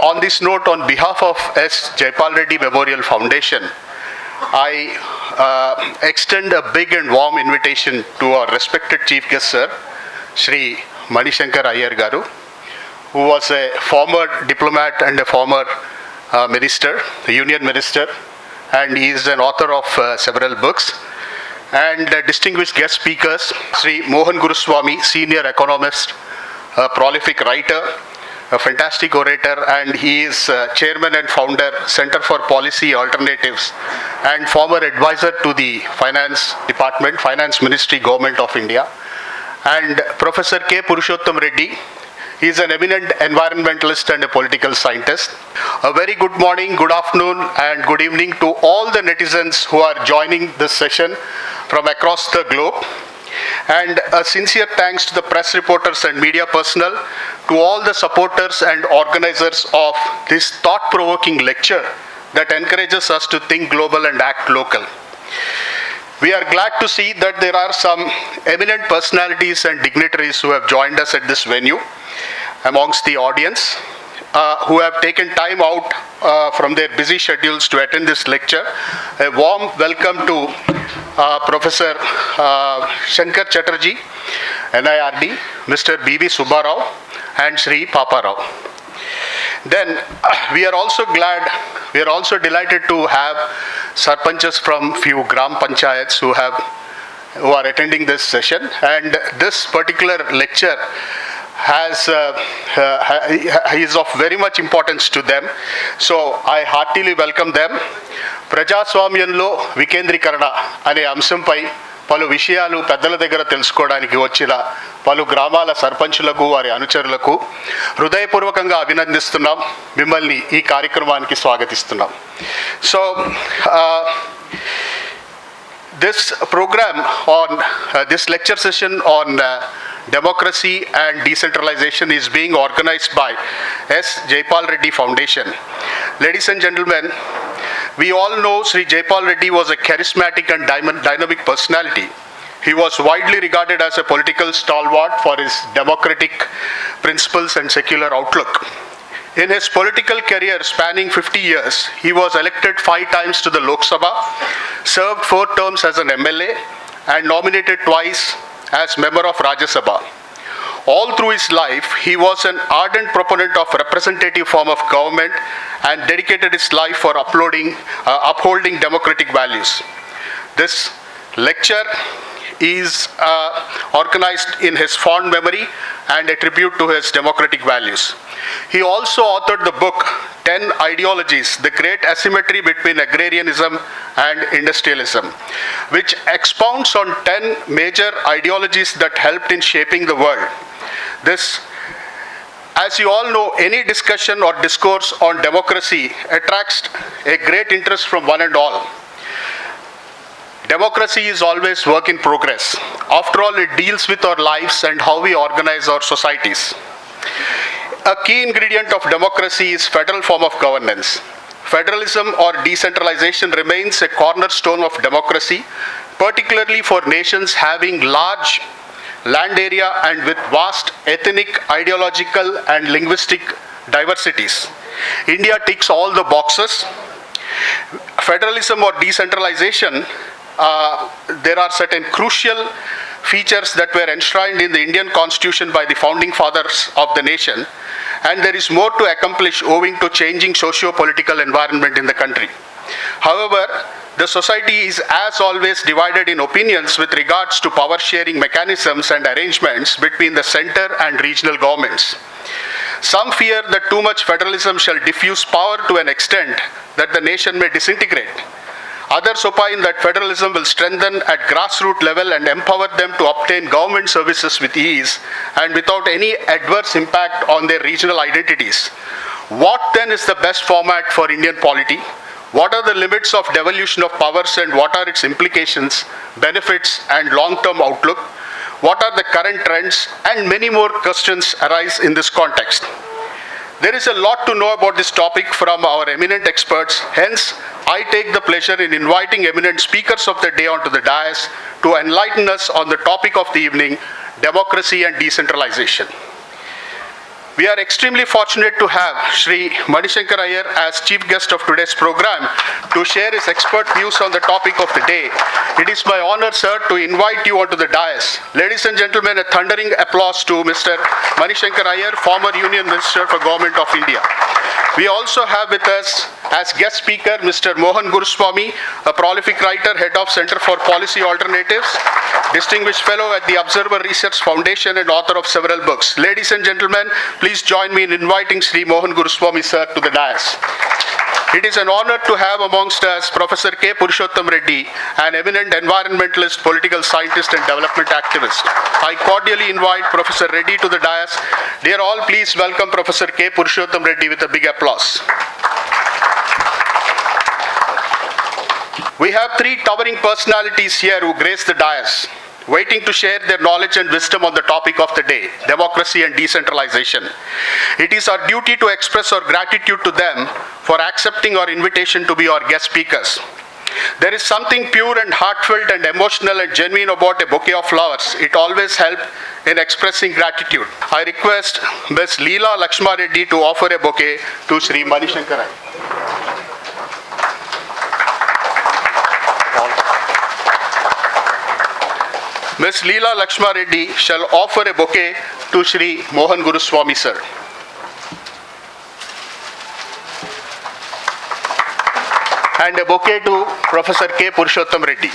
On this note, on behalf of S. Jaipal Reddy Memorial Foundation, I extend a big and warm invitation to our respected Chief Guest, Sir, Shri Shankar Iyer Garu, who was a former diplomat and a former minister, a union minister, and he is an author of several books. And distinguished guest speakers, Shri Mohan Guruswamy, senior economist, a prolific writer, a fantastic orator, and he is chairman and founder, Center for Policy Alternatives, and former advisor to the Finance Department, Finance Ministry, Government of India. And Professor K Purushottam Reddy, he is an eminent environmentalist and a political scientist. A very good morning, good afternoon, and good evening to all the netizens who are joining this session from across the globe. And a sincere thanks to the press reporters and media personnel, to all the supporters and organizers of this thought-provoking lecture that encourages us to think global and act local. We are glad to see that there are some eminent personalities and dignitaries who have joined us at this venue amongst the audience, who have taken time out from their busy schedules to attend this lecture. A warm welcome to Professor Shankar Chatterjee, NIRD, Mr. B.V. Subbarao, and Sri Papa Rao. Then we are also delighted to have sarpanchas from few gram panchayats who are attending this session, and this particular lecture is of very much importance to them. So I heartily welcome them. ప్రజాస్వామ్యంలో వికేంద్రీకరణ అనే అంశంపై పలు విషయాలు పెద్దల దగ్గర తెలుసుకోవడానికి వచ్చిన పలు గ్రామాల సర్పంచులకు వారి అనుచరులకు హృదయపూర్వకంగా అభినందిస్తున్నాం. మిమ్మల్ని ఈ కార్యక్రమానికి స్వాగతిస్తున్నాం. So this program on this lecture session on democracy and decentralization is being organized by S. Jaipal Reddy Foundation. Ladies and gentlemen, we all know Sri Jaipal Reddy was a charismatic and dynamic personality. He was widely regarded as a political stalwart for his democratic principles and secular outlook. In his political career spanning 50 years, he was elected 5 times to the Lok Sabha, served 4 terms as an MLA, and nominated twice as member of Rajya Sabha. All through his life, he was an ardent proponent of representative form of government and dedicated his life for upholding democratic values. This lecture is organized in his fond memory and a tribute to his democratic values. He also authored the book 10 Ideologies, The Great Asymmetry Between Agrarianism and Industrialism, which expounds on 10 major ideologies that helped in shaping the world. This, as you all know, any discussion or discourse on democracy attracts a great interest from one and all. Democracy is always work in progress. After all, it deals with our lives and how we organize our societies. A key ingredient of democracy is federal form of governance. Federalism or decentralization remains a cornerstone of democracy, particularly for nations having large land area and with vast ethnic, ideological and linguistic diversities. India ticks all the boxes. Federalism or decentralization, there are certain crucial features that were enshrined in the Indian Constitution by the founding fathers of the nation, and there is more to accomplish owing to changing socio-political environment in the country. However, the society is as always divided in opinions with regards to power sharing mechanisms and arrangements between the center and regional governments. Some fear that too much federalism shall diffuse power to an extent that the nation may disintegrate. Others opine that federalism will strengthen at grassroots level and empower them to obtain government services with ease and without any adverse impact on their regional identities. What then is the best format for Indian polity? What are the limits of devolution of powers and what are its implications, benefits and long-term outlook? What are the current trends? And many more questions arise in this context. There is a lot to know about this topic from our eminent experts. Hence, I take the pleasure in inviting eminent speakers of the day onto the dais to enlighten us on the topic of the evening, democracy and decentralization. We are extremely fortunate to have Shri Shankar Iyer as chief guest of today's program to share his expert views on the topic of the day. It is my honor, sir, to invite you onto the dais. Ladies and gentlemen, a thundering applause to Mr. Shankar Iyer, former Union Minister for Government of India. We also have with us as guest speaker Mr. Mohan Guruswamy, a prolific writer, head of Center for Policy Alternatives, distinguished fellow at the Observer Research Foundation and author of several books. Ladies and gentlemen, please join me in inviting Sri Mohan Guruswamy sir to the dais. It is an honor to have amongst us Professor K Purushottam Reddy, an eminent environmentalist, political scientist and development activist. I cordially invite Professor Reddy to the dais. Dear all, please welcome Professor K Purushottam Reddy with a big applause. We have three towering personalities here who grace the dais, waiting to share their knowledge and wisdom on the topic of the day, democracy and decentralization. It is our duty to express our gratitude to them for accepting our invitation to be our guest speakers. There is something pure and heartfelt and emotional and genuine about a bouquet of flowers. It always helps in expressing gratitude. I request Ms. Leela Lakshma Reddy to offer a bouquet to Sri Shankar Iyer. Ms. Leela Lakshma Reddy shall offer a bouquet to Shri Mohan Guruswamy sir. And a bouquet to Professor K Purushottam Reddy.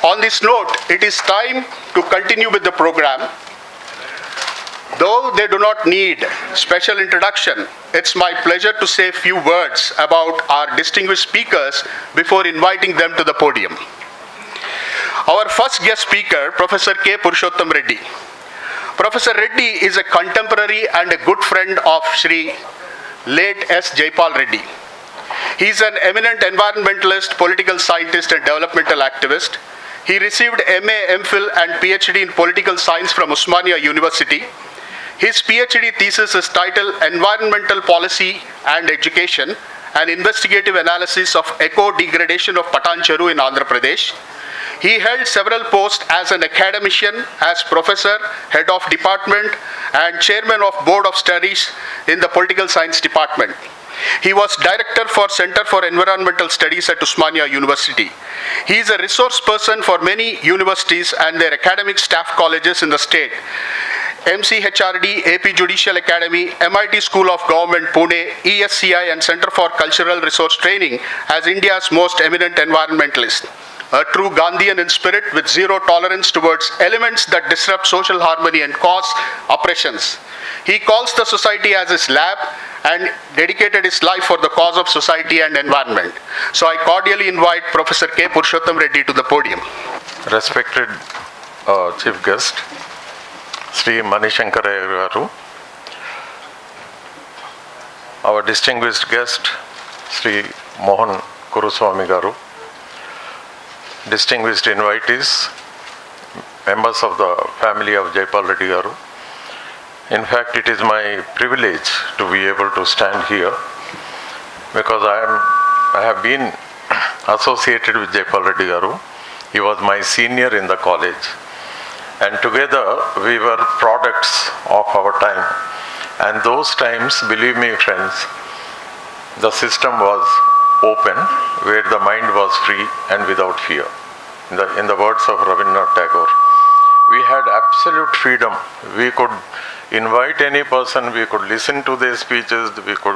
On this note, it is time to continue with the program. Though they do not need special introduction, it's my pleasure to say a few words about our distinguished speakers before inviting them to the podium. Our first guest speaker, Professor K Purushottam Reddy. Professor Reddy is a contemporary and a good friend of Shri late S. Jaipal Reddy. He is an eminent environmentalist, political scientist and developmental activist. He received MA, MPhil and PhD in political science from Osmania University. His PhD thesis is titled Environmental Policy and Education, an investigative analysis of eco-degradation of Patancheru in Andhra Pradesh. He held several posts as an academician, as professor, head of department, and chairman of board of studies in the political science department. He was director for Center for Environmental Studies at Osmania University. He is a resource person for many universities and their academic staff colleges in the state. MCHRD, AP Judicial Academy, MIT School of Government, Pune, ESCI and Center for Cultural Resource Training as India's most eminent environmentalist. A true Gandhian in spirit with zero tolerance towards elements that disrupt social harmony and cause oppressions. He calls the society as his lab and dedicated his life for the cause of society and environment. So I cordially invite Professor K Purushottam Reddy to the podium. Respected Chief Guest, Sri Shankar Iyer garu, our distinguished guest, Sri Mohan Guruswamy garu, distinguished invitees, members of the family of Jaipal Reddy garu. In fact, it is my privilege to be able to stand here because I have been associated with Jaipal Reddy garu. He was my senior in the college, and together we were products of our time. And those times, believe me friends, the system was open, where the mind was free and without fear. In the words of Rabindranath Tagore, we had absolute freedom. We could invite any person, we could listen to their speeches,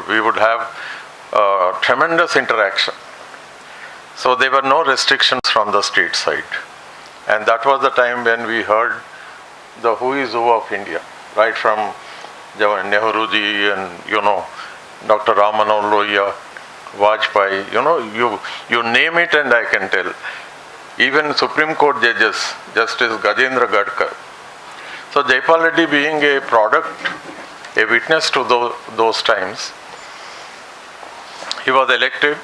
we would have tremendous interaction. So there were no restrictions from the state side. And that was the time when we heard the who is who of India, right from Nehruji and Dr. Ramanohar Lohia, Vajpayee, you name it and I can tell. Even Supreme Court judges, Justice Gajendra Gadkar. So Jaipal Reddy being a product, a witness to those times, he was elected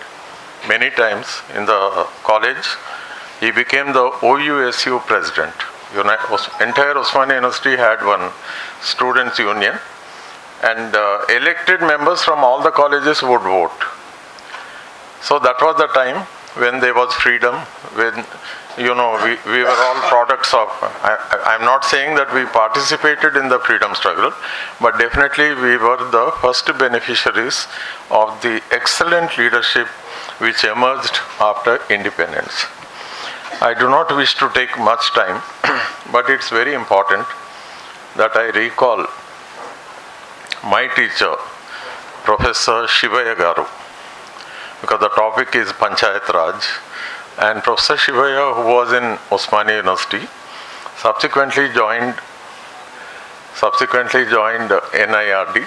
many times in the college. He became the OUSU president. Entire Osmania University had one students' union, and elected members from all the colleges would vote. So that was the time when there was freedom, when we were all products of, I'm not saying that we participated in the freedom struggle, but definitely we were the first beneficiaries of the excellent leadership which emerged after independence. I do not wish to take much time, but it's very important that I recall my teacher, Professor Shivaya Garu, because the topic is Panchayat Raj, and Professor Shivaya, who was in Osmania University, subsequently joined NIRD.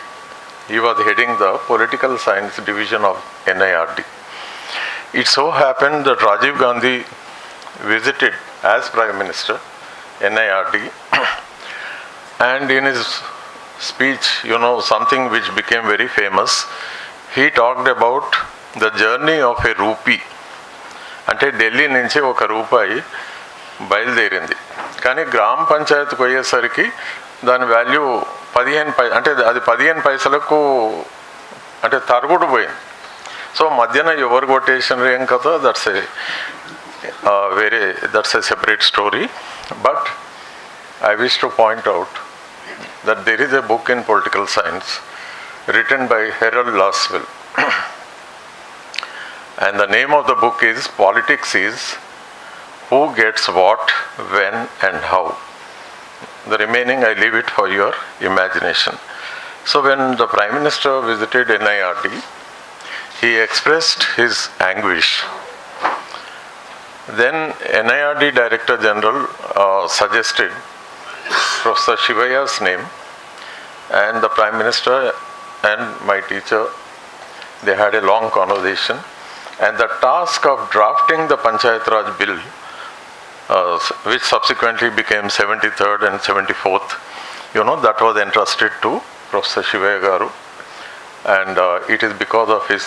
He was heading the political science division of NIRD. It so happened that Rajiv Gandhi visited as Prime Minister NIRD, and in his speech, something which became very famous, he talked about the journey of a rupee. అంటే ఢిల్లీ నుంచి ఒక రూపాయి బయలుదేరింది, కానీ గ్రామ పంచాయతీకి పోయేసరికి దాని వాల్యూ 15 అంటే అది 15 పైసలకు అంటే తరుగుడు పోయింది. సో మధ్యన ఎవరు కొట్టేసినారు ఏం కదా, that's a separate story. But I wish to point out that there is a book in political science written by Harold Laswell. And the name of the book is Politics is Who Gets What, When and How. The remaining I leave it for your imagination. So when the Prime Minister visited NIRD, he expressed his anguish. Then NIRD Director General suggested Professor Shivaya's name, and the Prime Minister and my teacher, they had a long conversation, and the task of drafting the Panchayat Raj bill, which subsequently became 73rd and 74th, that was entrusted to Professor Shivaya Garu, and it is because of his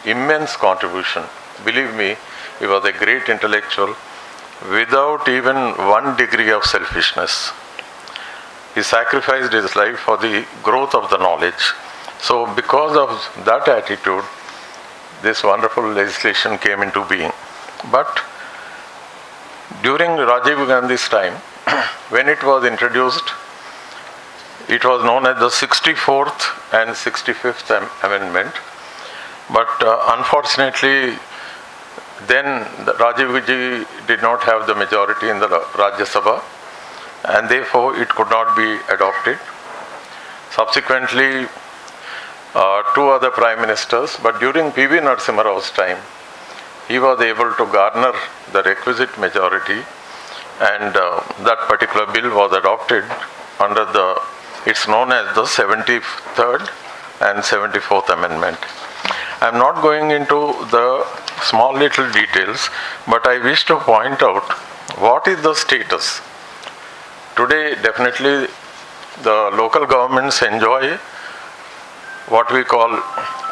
immense contribution. Believe me, he was a great intellectual without even 1 degree of selfishness. He sacrificed his life for the growth of the knowledge. So because of that attitude, this wonderful legislation came into being. But during Rajiv Gandhi's time, when it was introduced, it was known as the 64th and 65th Amendment. But unfortunately, then Rajiv Ji did not have the majority in the Rajya Sabha, and therefore it could not be adopted. Subsequently, 2 other Prime Ministers, but during P.V. Narasimha Rao's time, he was able to garner the requisite majority, and that particular bill was adopted under it's known as the 73rd and 74th Amendment. I am not going into the small little details, but I wish to point out what is the status. Today, definitely, the local governments enjoy what we call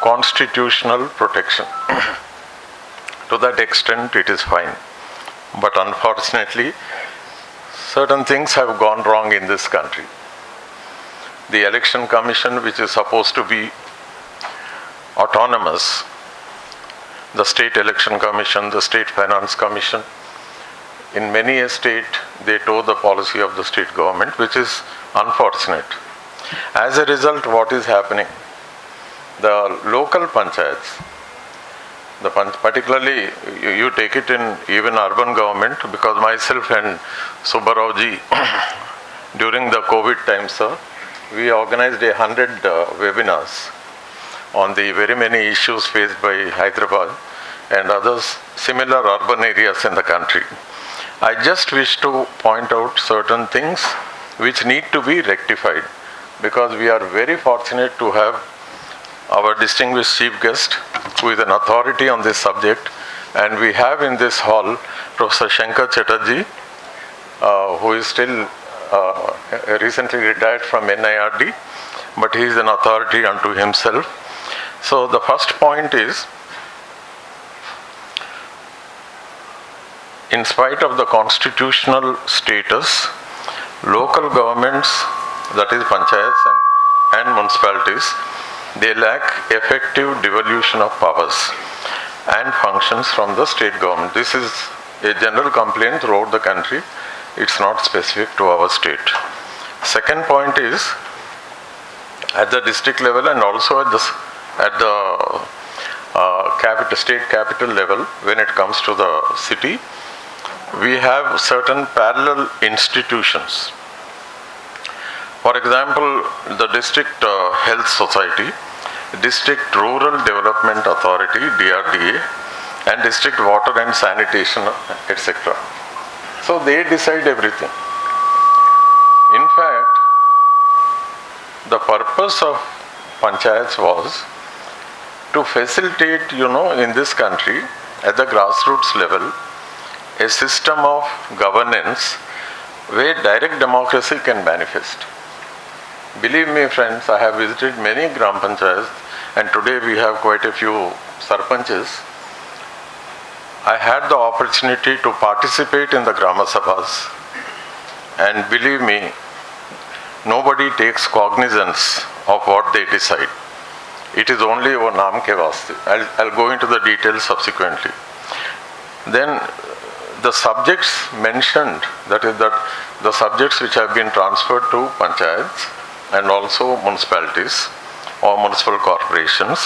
constitutional protection. To that extent, it is fine. But unfortunately, certain things have gone wrong in this country. The Election Commission, which is supposed to be autonomous, the State Election Commission, the State Finance Commission, in many a state, they toe the policy of the state government, which is unfortunate. As a result, what is happening? The local panchayats, particularly you take it in even urban government, because myself and Subbarao ji, during the COVID time, sir, we organized 100 webinars on the very many issues faced by Hyderabad and others similar urban areas in the country. I just wish to point out certain things which need to be rectified, because we are very fortunate to have our distinguished chief guest, who is an authority on this subject, and we have in this hall Professor Shankar Chatterjee, who is still recently retired from NIRD, but he is an authority unto himself. So the first point is, in spite of the constitutional status, local governments, that is panchayats and municipalities, they lack effective devolution of powers. and functions from the state government. This is a general complaint throughout the country. It's not specific to our state. Second point is, at the district level and also at the state capital level, when it comes to the city, we have certain parallel institutions. For example, the District Health Society, District Rural Development Authority, DRDA, and District Water and Sanitation, etc. So they decide everything. In fact, the purpose of panchayats was to facilitate, in this country, at the grassroots level, a system of governance where direct democracy can manifest. Believe me, friends, I have visited many gram panchayats, and today we have quite a few sarpanches. I had the opportunity to participate in the Grama Sabhas, and believe me, nobody takes cognizance of what they decide. It is only over naam ke vaste. I'll go into the details subsequently. Then the subjects mentioned, that is the subjects which have been transferred to panchayats and also municipalities or municipal corporations,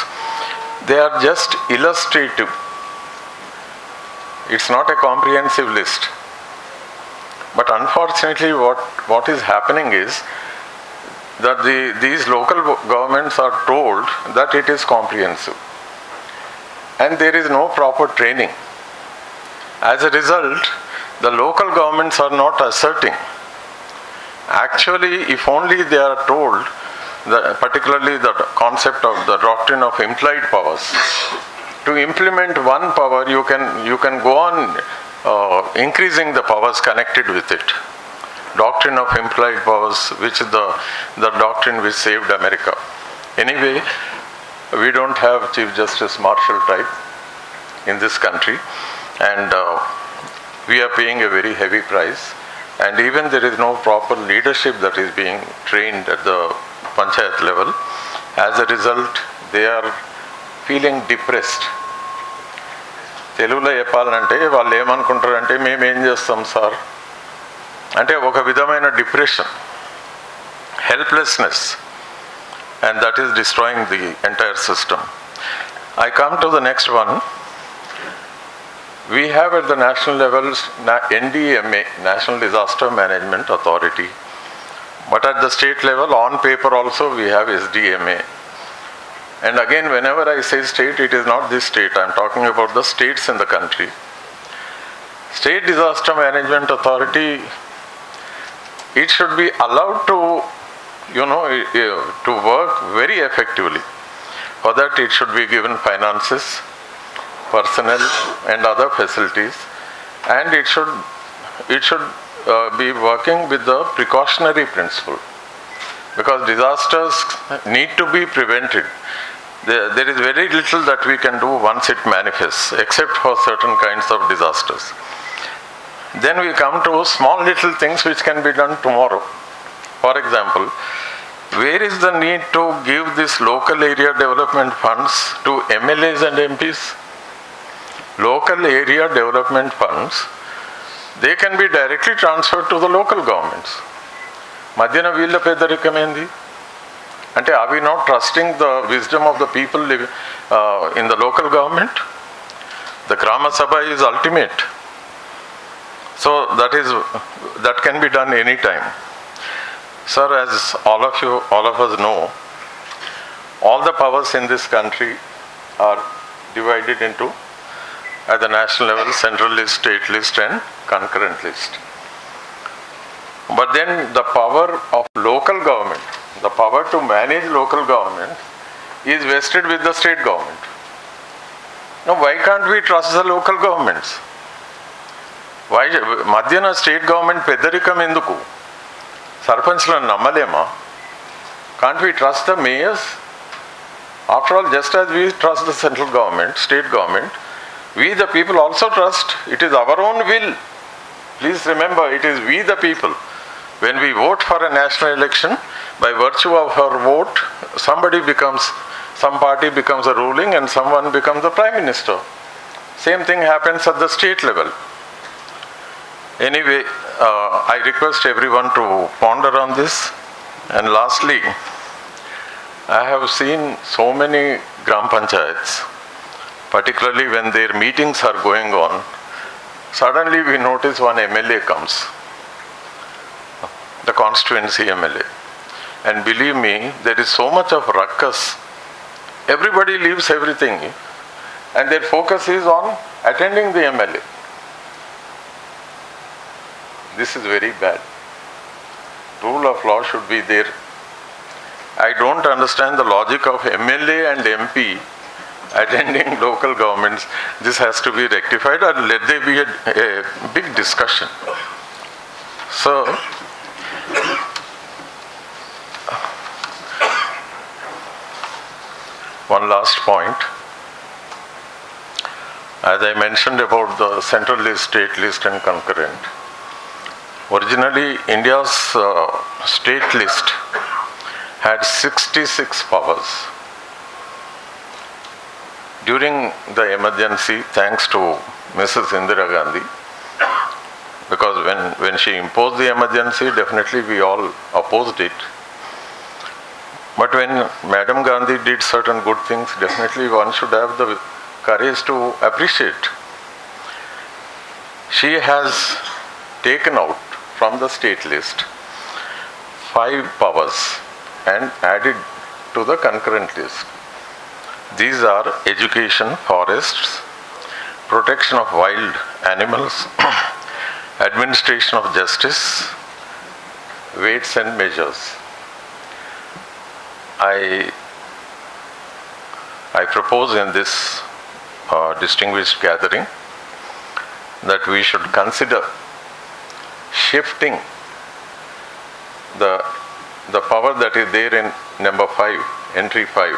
they are just illustrative. It's not a comprehensive list. But unfortunately, what is happening is that these local governments are told that it is comprehensive. And there is no proper training. As a result, the local governments are not asserting. Actually, if only they are told, particularly the concept of the doctrine of implied powers, to implement one power, you can go on increasing the powers connected with it. Doctrine of implied powers, which is the doctrine which saved America. Anyway, we don't have Chief Justice Marshall type in this country, and we are paying a very heavy price. And even there is no proper leadership that is being trained at the panchayat level. As a result, they are feeling depressed. తెలుగులో చెప్పాలంటే వాళ్ళు ఏమనుకుంటారంటే మేము ఏం చేస్తాం sir అంటే ఒక విధమైన depression, helplessness, and that is destroying the entire system. I come to the next one. We have at the national levels NDMA, National Disaster Management Authority, but at the state level, on paper also, we have SDMA. And again, whenever I say state, it is not this state. I am talking about the states in the country. State Disaster Management Authority, it should be allowed to, to work very effectively. For that, it should be given finances, personnel, and other facilities, and it should be working with the precautionary principle, because disasters need to be prevented. There is very little that we can do once it manifests, except for certain kinds of disasters. Then we come to small little things which can be done tomorrow. For example, where is the need to give this local area development funds to MLAs and MPs? Local area development funds, they can be directly transferred to the local governments. Madhyana వీళ్ళ పెద్దరికం ఏంది అంటే, are we not trusting the wisdom of the people in the local government? The Grama Sabha is ultimate. So that can be done anytime. Sir, as all of us know, all the powers in this country are divided into, at the national level, central list, state list, and concurrent list. But then the power of local government, the power to manage local government, is vested with the state government. Now, why can't we trust the local governments? Why మధ్యన state government పెద్దరికం ఎందుకు? సర్పంచ్లను నమ్మలేమా? Can't we trust the mayors? After all, just as we trust the central government, state government, we the people also trust. It is our own will. Please remember, it is we the people. When we vote for a national election, by virtue of our vote, some party becomes a ruling and someone becomes the prime minister. Same thing happens at the state level. Anyway, I request everyone to ponder on this. And lastly, I have seen so many Gram Panchayats, particularly when their meetings are going on, suddenly we notice one MLA comes, the constituency MLA. And believe me, there is so much of ruckus. Everybody leaves everything and their focus is on attending the MLA. This is very bad. Rule of law should be there. I don't understand the logic of MLA and MP attending local governments. This has to be rectified, or let there be a big discussion. So, one last point. As I mentioned about the central list, state list and concurrent. Originally, India's state list had 66 powers. During the emergency, thanks to Mrs. Indira Gandhi, because when she imposed the emergency, definitely we all opposed it. But when Madam Gandhi did certain good things, definitely one should have the courage to appreciate. She has taken out from the state list 5 powers and added to the concurrent list. These are education, forests, protection of wild animals, administration of justice, weights and measures. I propose in this distinguished gathering that we should consider shifting the power that is there in number 5, entry 5,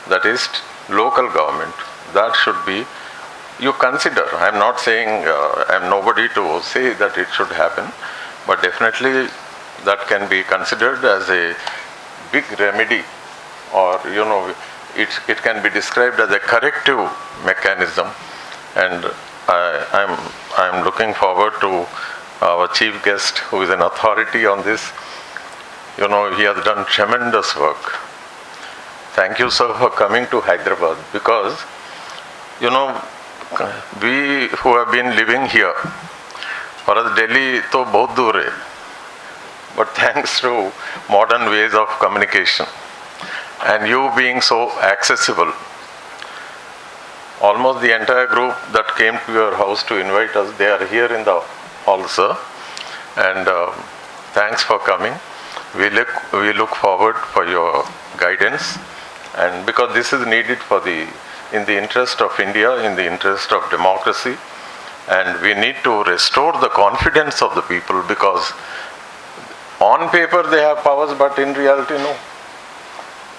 that is local government. That should be, you consider, I am not saying, I am nobody to say that it should happen, but definitely that can be considered as a big remedy, or it can be described as a corrective mechanism. And I am looking forward to our chief guest, who is an authority on this. He has done tremendous work. Thank you, sir, for coming to Hyderabad, because we who have been living here, for us Delhi to bahut dur hai, but thanks to modern ways of communication and you being so accessible, almost the entire group that came to your house to invite us, they are here in the hall, sir. And thanks for coming. We look forward for your guidance, and because this is needed in the interest of India, in the interest of democracy, and we need to restore the confidence of the people, because on paper they have powers, but in reality no.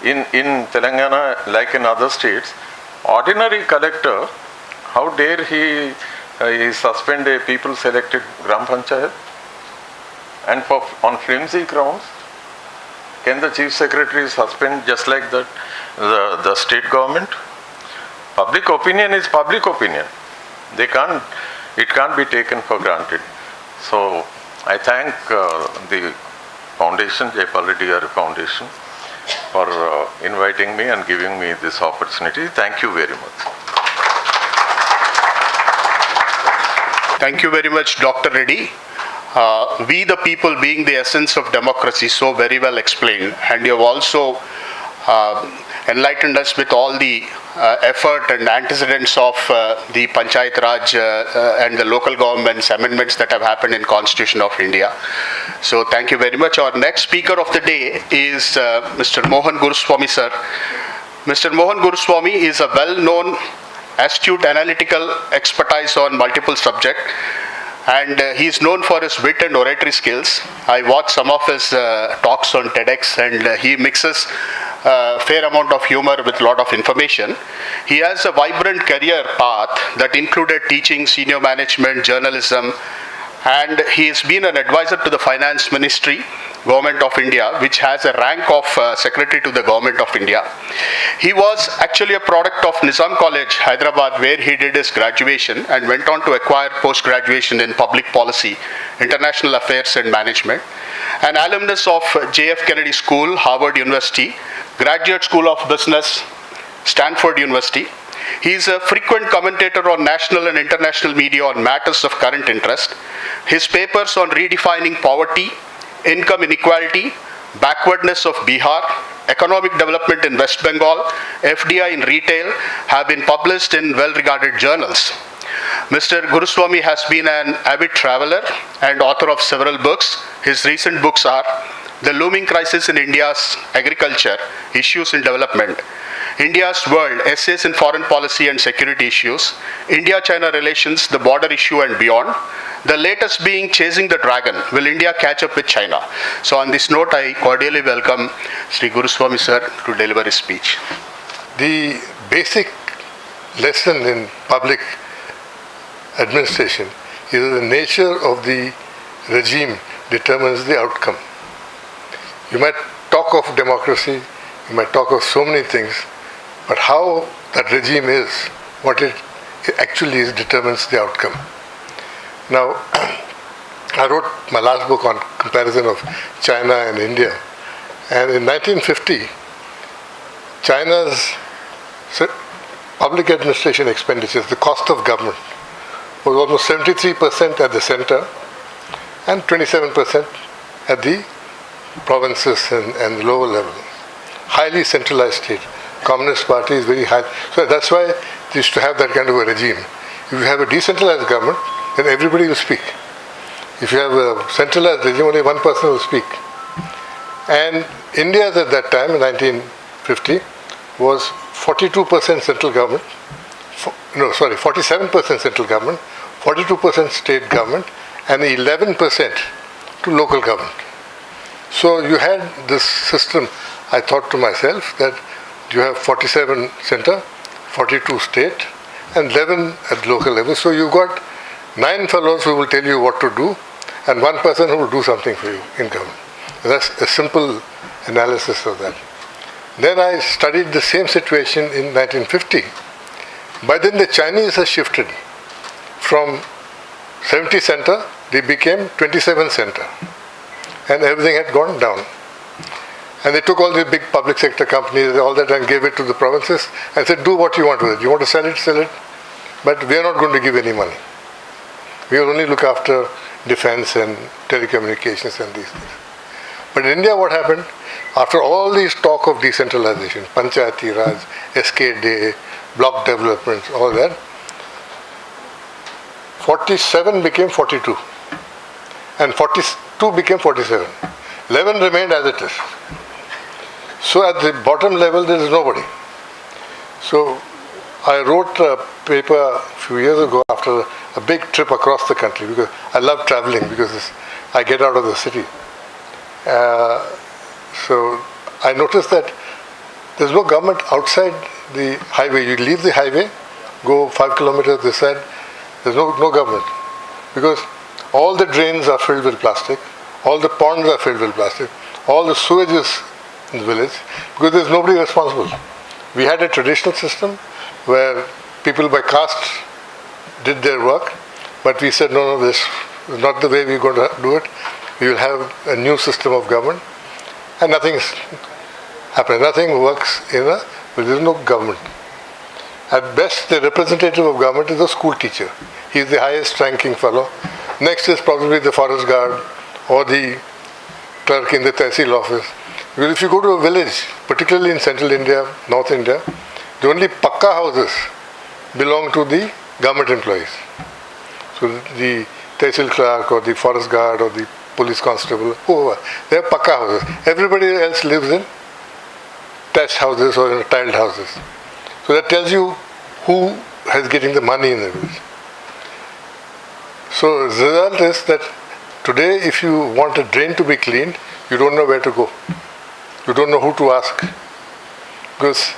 In Telangana, like in other states, ordinary collector, how dare he suspend a people selected Gram Panchayat? And on flimsy grounds, can the chief secretary suspend just like that the state government? Public opinion is public opinion. It can't be taken for granted. So I thank the foundation, Jaipal Reddy Garu Foundation, for inviting me and giving me this opportunity. Thank you very much. Thank you very much, Dr. Reddy. We the people being the essence of democracy, so very well explained, and you have also enlightened us with all the effort and antecedents of the Panchayat Raj and the local government's amendments that have happened in Constitution of India. So thank you very much. Our next speaker of the day is Mr. Mohan Guruswamy, sir. Mr. Mohan Guruswamy is a well-known, astute analytical expertise on multiple subjects, and he is known for his wit and oratory skills. I watched some of his talks on TEDx, and he mixes a fair amount of humor with a lot of information. He has a vibrant career path that included teaching, senior management, journalism, and he has been an advisor to the finance ministry, Government of India, which has a rank of Secretary to the Government of India. He was actually a product of Nizam College, Hyderabad, where he did his graduation and went on to acquire post-graduation in public policy, international affairs and management. An alumnus of J.F. Kennedy School, Harvard University, Graduate School of Business, Stanford University. He is a frequent commentator on national and international media on matters of current interest. His papers on redefining poverty, income inequality, backwardness of Bihar, economic development in West Bengal, FDI in retail have been published in well-regarded journals. Mr. Guruswamy has been an avid traveler and author of several books. His recent books are The Looming Crisis in India's Agriculture, Issues in Development, India's World, Essays in Foreign Policy and Security Issues, India-China Relations, The Border Issue and Beyond, the latest being Chasing the Dragon, Will India Catch Up with China? So on this note, I cordially welcome Sri Guruswamy sir to deliver his speech. The basic lesson in public administration is that the nature of the regime determines the outcome. You might talk of democracy, you might talk of so many things, but how that regime is, what it actually is, determines the outcome. Now, I wrote my last book on comparison of China and India, and in 1950, China's public administration expenditures, the cost of government, was almost 73% at the center and 27% at the provinces and the lower level. Highly centralized state. Communist Party is very high. So that's why they used to have that kind of a regime. If you have a decentralized government, then everybody will speak. If you have a centralized regime, only one person will speak. And India at that time, in 1950, was 42% central government, 47% central government, 42% state government, and 11% to local government. So you had this system. I thought to myself that you have 47 center, 42 state, and 11 at local level. So you've got 9 fellows who will tell you what to do, and 1 person who will do something for you in government. That's a simple analysis of that. Then I studied the same situation in 1950. By then the Chinese have shifted from 70 center, they became 27 center. And everything had gone down. And they took all the big public sector companies, all that, and gave it to the provinces and said, do what you want with it. You want to sell it, sell it. But we are not going to give any money. We will only look after defense and telecommunications and these things. But in India, what happened? After all these talk of decentralization, Panchayati Raj, SK block development, all that, 47 became 42. And 42 became 47. 11 remained as it is. So at the bottom level, there is nobody. So I wrote a paper a few years ago after a big trip across the country, because I love traveling, because I get out of the city. So I noticed that there's no government outside the highway. You leave the highway, go 5 kilometers this side, there's no government. Because all the drains are filled with plastic, all the ponds are filled with plastic, all the sewage is in the village, because there's nobody responsible. We had a traditional system where people by caste did their work, but we said, no, this is not the way we're going to do it. We will have a new system of government, and nothing is happening. Nothing works where there is no government. At best, the representative of government is a school teacher. He is the highest ranking fellow. Next is probably the forest guard or the clerk in the Tehsil office. Because if you go to a village, particularly in central India, North India, the only pakka houses belong to the government employees. So the Tehsil clerk or the forest guard or the police constable, whoever, they have pakka houses. Everybody else lives in thatched houses or in tiled houses. So that tells you who is getting the money in the village. So the result is that today if you want a drain to be cleaned, you don't know where to go. You don't know who to ask. Because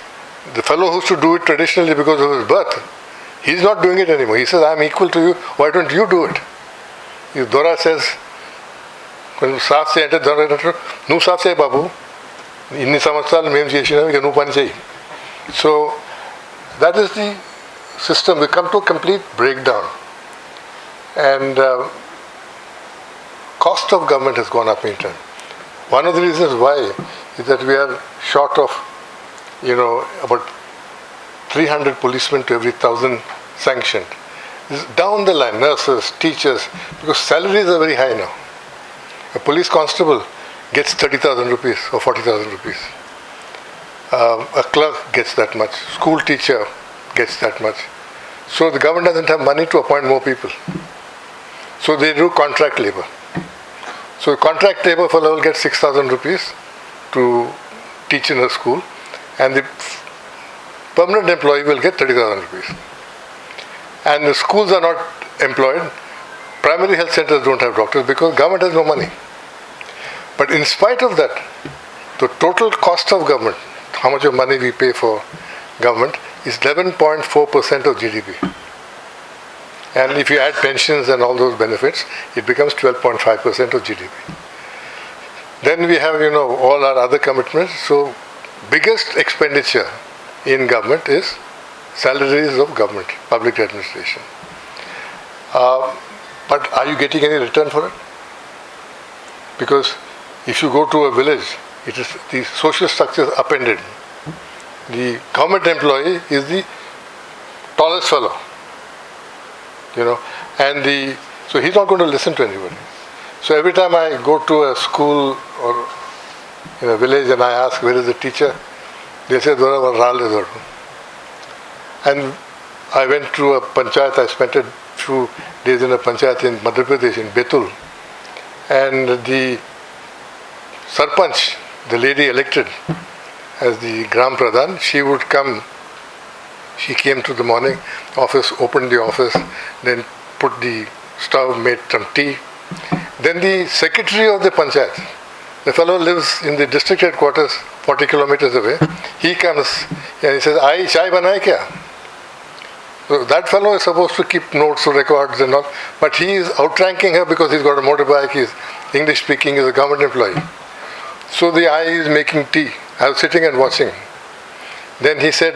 the fellow who used to do it traditionally because of his birth, he's not doing it anymore. He says, I'm equal to you, why don't you do it? If Dora says, కొంచెం సాఫ్ చేయంటే దొరకనట్టు నువ్వు సాఫ్ చేయి బాబు, ఇన్ని సంవత్సరాలు మేము చేసినాం, ఇక నువ్వు పని చేయి. So that is the system. We come to a complete breakdown. And cost of government has gone up in turn. One of the reasons why is that we are short of, about 300 policemen to every 1,000 sanctioned. This down the line, nurses, teachers, because salaries are very high now. A police constable gets 30,000 rupees or 40,000 rupees. A clerk gets that much. School teacher gets that much. So the government doesn't have money to appoint more people. So they do contract labor. So contract labor fellow will get 6,000 rupees to teach in a school, and the permanent employee will get 30,000 rupees. And the schools are not employed. Primary health centers don't have doctors because government has no money. But in spite of that, the total cost of government, how much of money we pay for government, is 11.4% of GDP. And if you add pensions and all those benefits, it becomes 12.5% of GDP. Then we have, all our other commitments. So biggest expenditure in government is salaries of government, public administration. But are you getting any return for it? Because if you go to a village, it is the social structure is upended. The government employee is the tallest fellow, and so he's not going to listen to anybody. So every time I go to a school or in a village and I ask where is the teacher, they say Dora. And I went to a panchayat. I spent a few days in a panchayat in Madhya Pradesh, in Betul, and the sarpanch, the lady elected as the Gram Pradhan, she would come. She came to the morning office, opened the office, then put the stove, made some tea. Then the secretary of the panchayat, the fellow lives in the district headquarters 40 kilometers away. He comes and he says, "Ai, chai banai kya?" So that fellow is supposed to keep notes or records and all, but he is outranking her because he's got a motorbike, he's English speaking, he's a government employee. So the eye is making tea. I was sitting and watching. Then he said,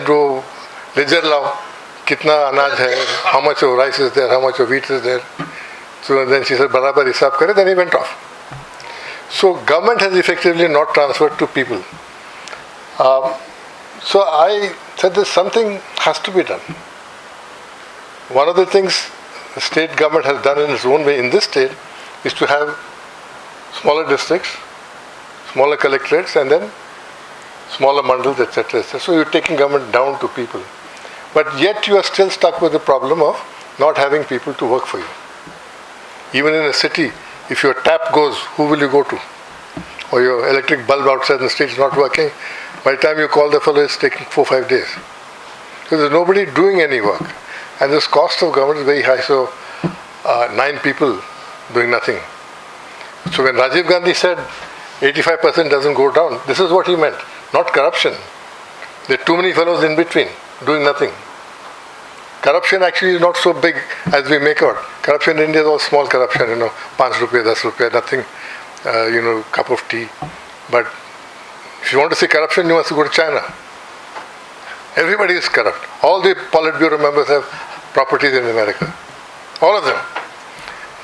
ledger lao, kitna anaj hai, how much of rice is there, how much of wheat is there. So then she said, barabar hisab kare, then he went off. So government has effectively not transferred to people. So I said that something has to be done. One of the things the state government has done in its own way in this state is to have smaller districts, smaller collectorates, and then smaller mandals, etc., etc. So you're taking government down to people. But yet you are still stuck with the problem of not having people to work for you. Even in a city, if your tap goes, who will you go to? Or your electric bulb outside the street is not working. By the time you call the fellow, it's taking 4-5 days. So there's nobody doing any work. And this cost of government is very high. So 9 people doing nothing. So when Rajiv Gandhi said 85% doesn't go down, this is what he meant. Not corruption. There are too many fellows in between doing nothing. Corruption actually is not so big as we make out. Corruption in India is all small corruption, 5 rupees, 10 rupees, nothing, cup of tea. But if you want to see corruption, you must go to China. Everybody is corrupt. All the Politburo members have properties in America. All of them.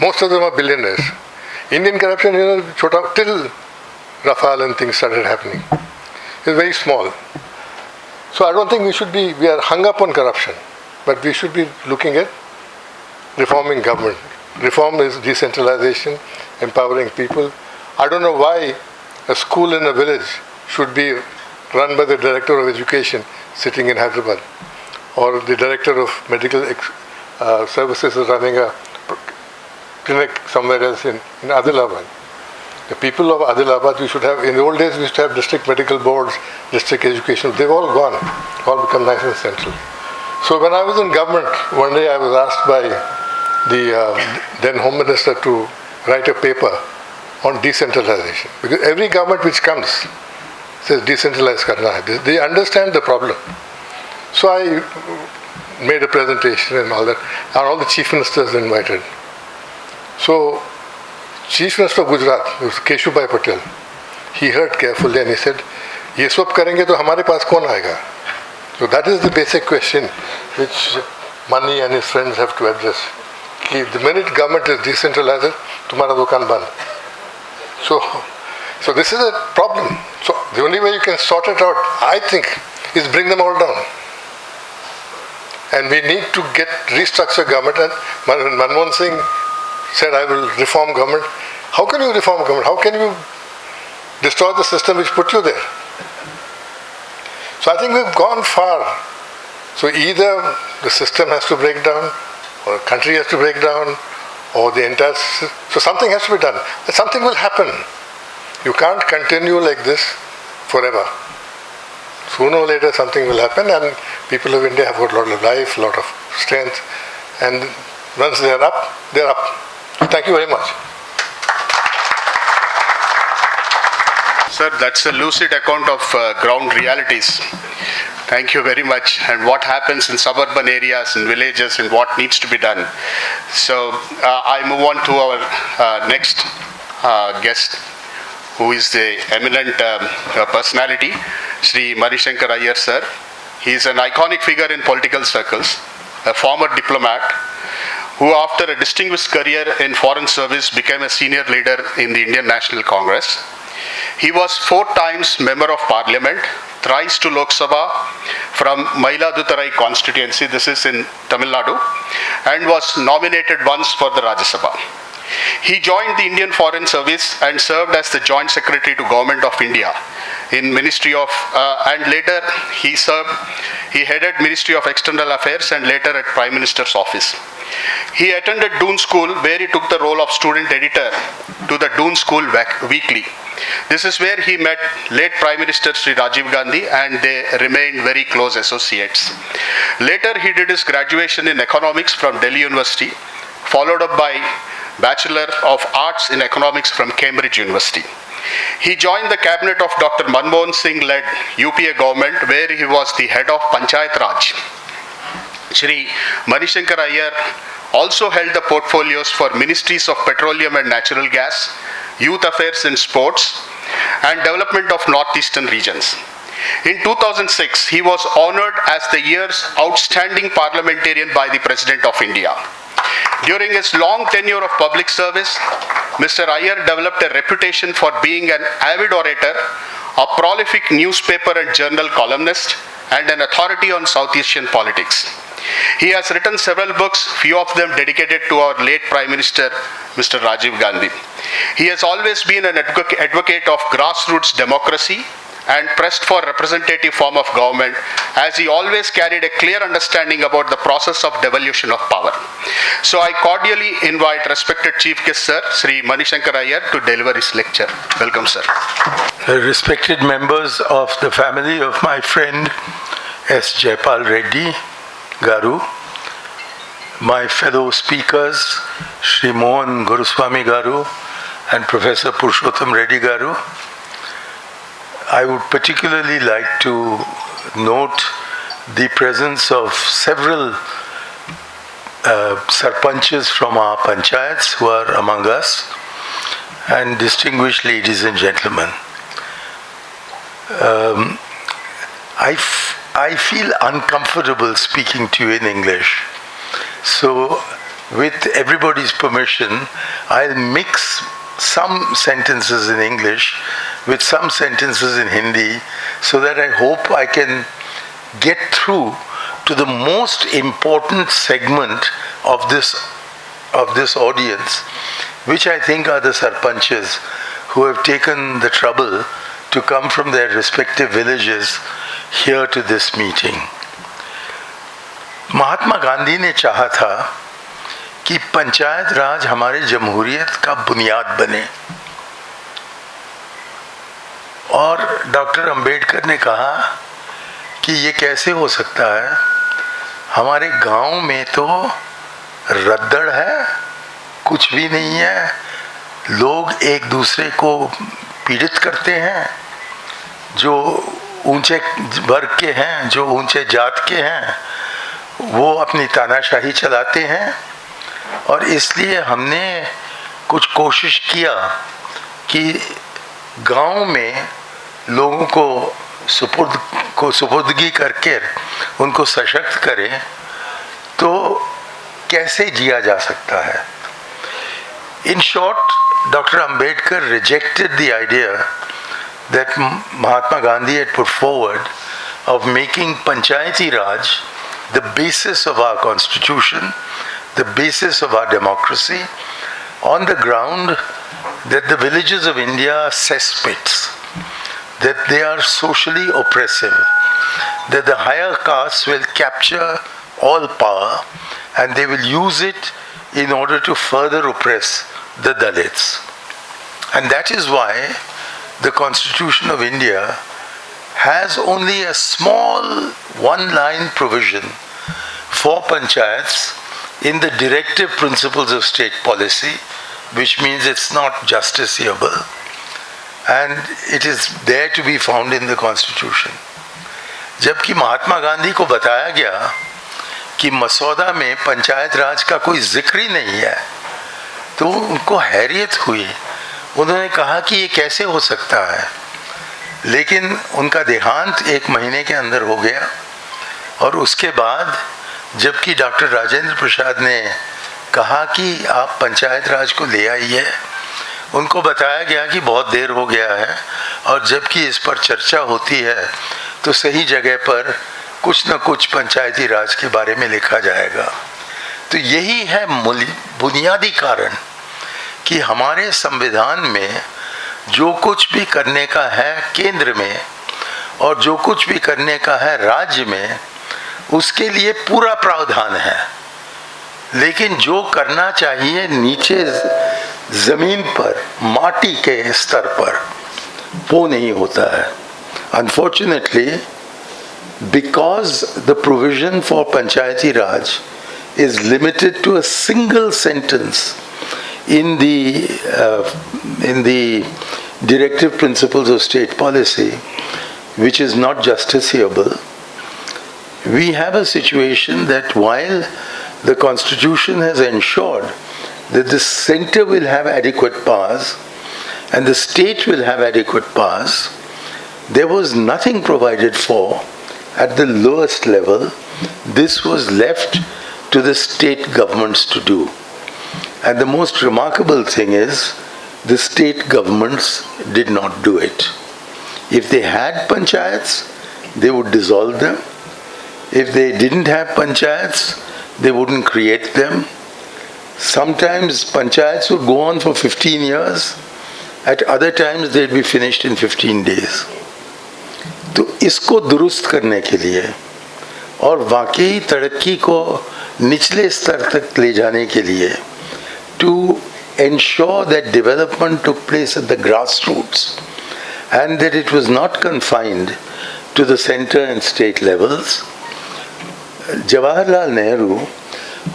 Most of them are billionaires. Indian corruption, till Rafale and things started happening. It's very small. So I don't think we are hung up on corruption, but we should be looking at reforming government. Reform is decentralization, empowering people. I don't know why a school in a village should be run by the director of education sitting in Hyderabad, or the director of medical services is running a clinic somewhere else in Adilabad. The people of Adilabad, we should have, in the old days we used to have district medical boards, district education, they've all gone, all become nice and central. So when I was in government, one day I was asked by the then Home Minister to write a paper on decentralization. Because every government which comes says decentralized karna hai. They understand the problem. So I made a presentation and all that, and all the chief ministers invited. So Chief Minister of Gujarat, K Purushottam, he heard carefully and he said, ये सब करेंगे तो हमारे पास कौन आएगा? So that is the basic question which Mani and his friends have to address. कि the minute government is decentralized, तुम्हारा दुकान बंद. So this is a problem. So the only way you can sort it out, I think, is bring them all down. And we need to restructure government. And Manmohan Singh said, I will reform government. How can you reform government? How can you destroy the system which put you there? So I think we've gone far. So either the system has to break down, or the country has to break down, or the entire... So something has to be done. And something will happen. You can't continue like this forever. Sooner or later something will happen, and people of India have got a lot of life, a lot of strength, and once they are up, they are up. Thank you very much. Sir, that's a lucid account of ground realities. Thank you very much. And what happens in suburban areas and villages and what needs to be done. So I move on to our next guest, who is the eminent personality, Shri Shankar Iyer sir. He is an iconic figure in political circles, a former diplomat, who after a distinguished career in foreign service became a senior leader in the Indian National Congress. He was 4 times Member of Parliament, thrice to Lok Sabha from Mayiladuthurai constituency, this is in Tamil Nadu, and was nominated once for the Rajya Sabha. He joined the Indian Foreign Service and served as the Joint Secretary to Government of India in Ministry of, and later he headed Ministry of External Affairs and later at Prime Minister's office. He attended Doon School, where he took the role of student editor to the Doon School Weekly. This is where he met late Prime Minister Sri Rajiv Gandhi, and they remained very close associates. Later he did his graduation in economics from Delhi University, followed up by Bachelor of Arts in Economics from Cambridge University. He joined the cabinet of Dr. Manmohan Singh-led UPA government, where he was the head of Panchayat Raj. Shri Shankar Iyer also held the portfolios for Ministries of Petroleum and Natural Gas, Youth Affairs and Sports, and Development of Northeastern Regions. In 2006, he was honored as the year's outstanding parliamentarian by the President of India. During his long tenure of public service, Mr. Iyer developed a reputation for being an avid orator, a prolific newspaper and journal columnist, and an authority on South Asian politics. He has written several books, few of them dedicated to our late Prime Minister, Mr. Rajiv Gandhi. He has always been an advocate of grassroots democracy and pressed for representative form of government, as he always carried a clear understanding about the process of devolution of power. So I cordially invite respected Chief Guest Sir, Sri Shankar Iyer, to deliver his lecture. Welcome, sir. Respected members of the family of my friend S. Jaipal Reddy Garu, my fellow speakers, Sri Mohan Guruswamy Garu and Professor Purushottam Reddy Garu, I would particularly like to note the presence of several sarpanches from our panchayats who are among us, and distinguished ladies and gentlemen. I feel uncomfortable speaking to you in English. So, with everybody's permission, I'll mix some sentences in English with some sentences in Hindi, so that I hope I can get through to the most important segment of this audience, which I think are the sarpanches who have taken the trouble to come from their respective villages here to this meeting. Mahatma Gandhi ने चाहा था कि पंचायत राज हमारे जमहूरियत का बुनियाद बने, और डॉक्टर अंबेडकर ने कहा कि ये कैसे हो सकता है, हमारे गांव में तो रद्दड़ है, कुछ भी नहीं है, लोग एक दूसरे को पीड़ित करते हैं, जो ऊंचे वर्ग के हैं, जो ऊंचे जात के हैं, वो अपनी तानाशाही चलाते हैं, और इसलिए हमने कुछ कोशिश किया कि गांव में लोगों को सुपुर्दगी करके उनको सशक्त करें, तो कैसे जिया जा सकता है. In short, Dr. Ambedkar rejected the idea that Mahatma Gandhi had put forward of making Panchayati Raj the basis of our constitution, the basis of our democracy, on the ground that the villages of India are cesspits, that they are socially oppressive, that the higher castes will capture all power and they will use it in order to further oppress the Dalits. And that is why the Constitution of India has only a small one-line provision for panchayats in the directive principles of state policy, which means it's not justiciable, and it is there to be found in the Constitution. जबकि महात्मा गांधी को बताया गया कि मसौदा में पंचायत राज का कोई जिक्र ही नहीं है, तो उनको हैरियत हुई. उन्होंने कहा कि ये कैसे हो सकता है, लेकिन उनका देहांत 1 महीने के अंदर हो गया. और उसके बाद जबकि डॉक्टर राजेंद्र प्रसाद ने कहा कि आप पंचायत राज को ले आइए, उनको बताया गया कि बहुत देर हो गया है, और जबकि इस पर चर्चा होती है तो सही जगह पर कुछ न कुछ पंचायती राज के बारे में लिखा जाएगा. तो यही है बुनियादी कारण कि हमारे संविधान में जो कुछ भी करने का है केंद्र में और जो कुछ भी करने का है राज्य में, उसके लिए पूरा प्रावधान है, लेकिन जो करना चाहिए नीचे जमीन पर माटी के स्तर पर, वो नहीं होता है. Unfortunately, because the provision for Panchayati Raj is limited to a single sentence in the directive principles of state policy, which is not justiciable, we have a situation that while the Constitution has ensured that the center will have adequate powers and the state will have adequate powers, there was nothing provided for at the lowest level. This was left to the state governments to do. And the most remarkable thing is, the state governments did not do it. If they had panchayats, they would dissolve them. If they didn't have panchayats, they wouldn't create them. Sometimes panchayats would go on for 15 years. At other times, they'd be finished in 15 days. तो इसको दुरुस्त करने के लिए और वाकई तरक्की को निचले स्तर तक ले जाने के लिए, to ensure that development took place at the grassroots and that it was not confined to the center and state levels, Jawaharlal Nehru,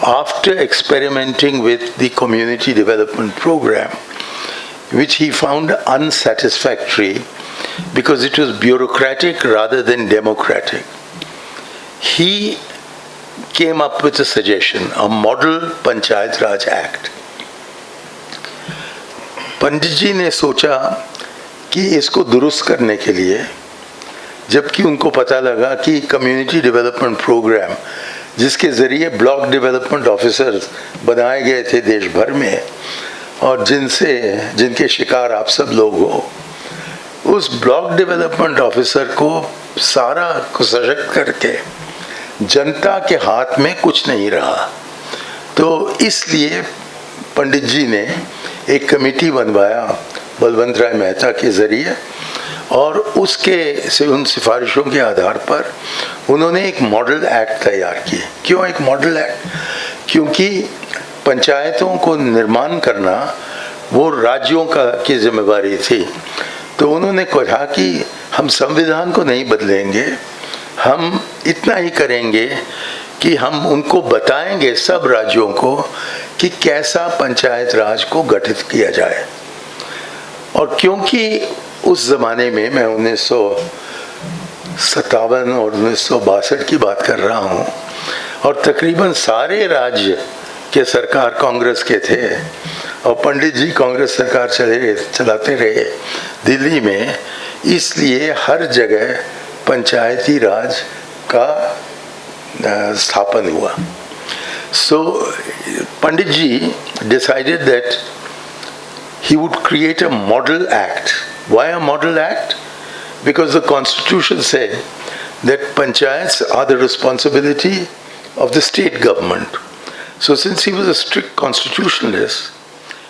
after experimenting with the community development program, which he found unsatisfactory because it was bureaucratic rather than democratic, he came up with a suggestion, a model Panchayat Raj Act. पंडित जी ने सोचा कि इसको दुरुस्त करने के लिए, जबकि उनको पता लगा कि कम्युनिटी डेवलपमेंट प्रोग्राम जिसके ज़रिए ब्लॉक डेवलपमेंट ऑफिसर्स बनाए गए थे देश भर में और जिनके शिकार आप सब लोग हो, उस ब्लॉक डेवलपमेंट ऑफिसर को सारा सशक्त करके जनता के हाथ में कुछ नहीं रहा. तो इसलिए पंडित जी ने एक कमेटी बनवाया बलवंत राय मेहता के ज़रिए, और उन सिफारिशों के आधार पर उन्होंने एक मॉडल एक्ट तैयार किए. क्यों एक मॉडल एक्ट? क्योंकि पंचायतों को निर्माण करना वो राज्यों की जिम्मेवारी थी. तो उन्होंने कहा कि हम संविधान को नहीं बदलेंगे, हम इतना ही करेंगे कि हम उनको बताएंगे सब राज्यों को कि कैसा पंचायत राज को गठित किया जाए. और क्योंकि उस ज़माने में, मैं 1957 और 1962 की बात कर रहा हूँ, और तकरीबन सारे राज्य के सरकार कांग्रेस के थे और पंडित जी कांग्रेस सरकार चलाते रहे दिल्ली में, इसलिए हर जगह पंचायती राज का स्थापन हुआ. So Pandit ji decided that he would create a model act. Why a model act? Because the constitution said that panchayats are the responsibility of the state government. So since he was a strict constitutionalist,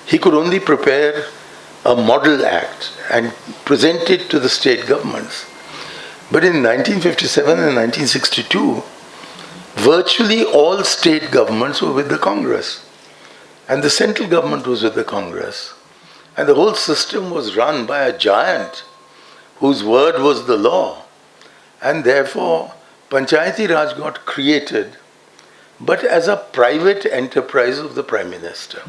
he could only prepare a model act and present it to the state governments. But in 1957 and 1962, virtually all state governments were with the Congress. And the central government was with the Congress. And the whole system was run by a giant whose word was the law. And therefore, Panchayati Raj got created, but as a private enterprise of the Prime Minister.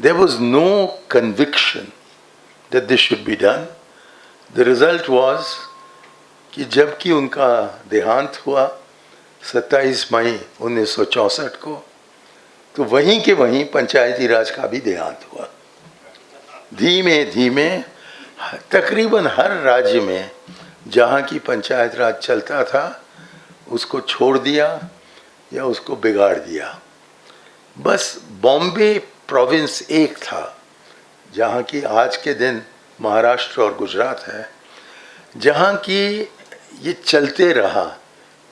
There was no conviction that this should be done. The result was कि जबकि उनका देहांत हुआ 27 मई 1964 को, तो वहीं के वहीं पंचायती राज का भी देहांत हुआ. धीमे धीमे तकरीबन हर राज्य में जहाँ की पंचायत राज चलता था उसको छोड़ दिया या उसको बिगाड़ दिया. बस बॉम्बे प्रोविंस एक था जहाँ की आज के दिन महाराष्ट्र और गुजरात है, जहाँ की ये चलते रहा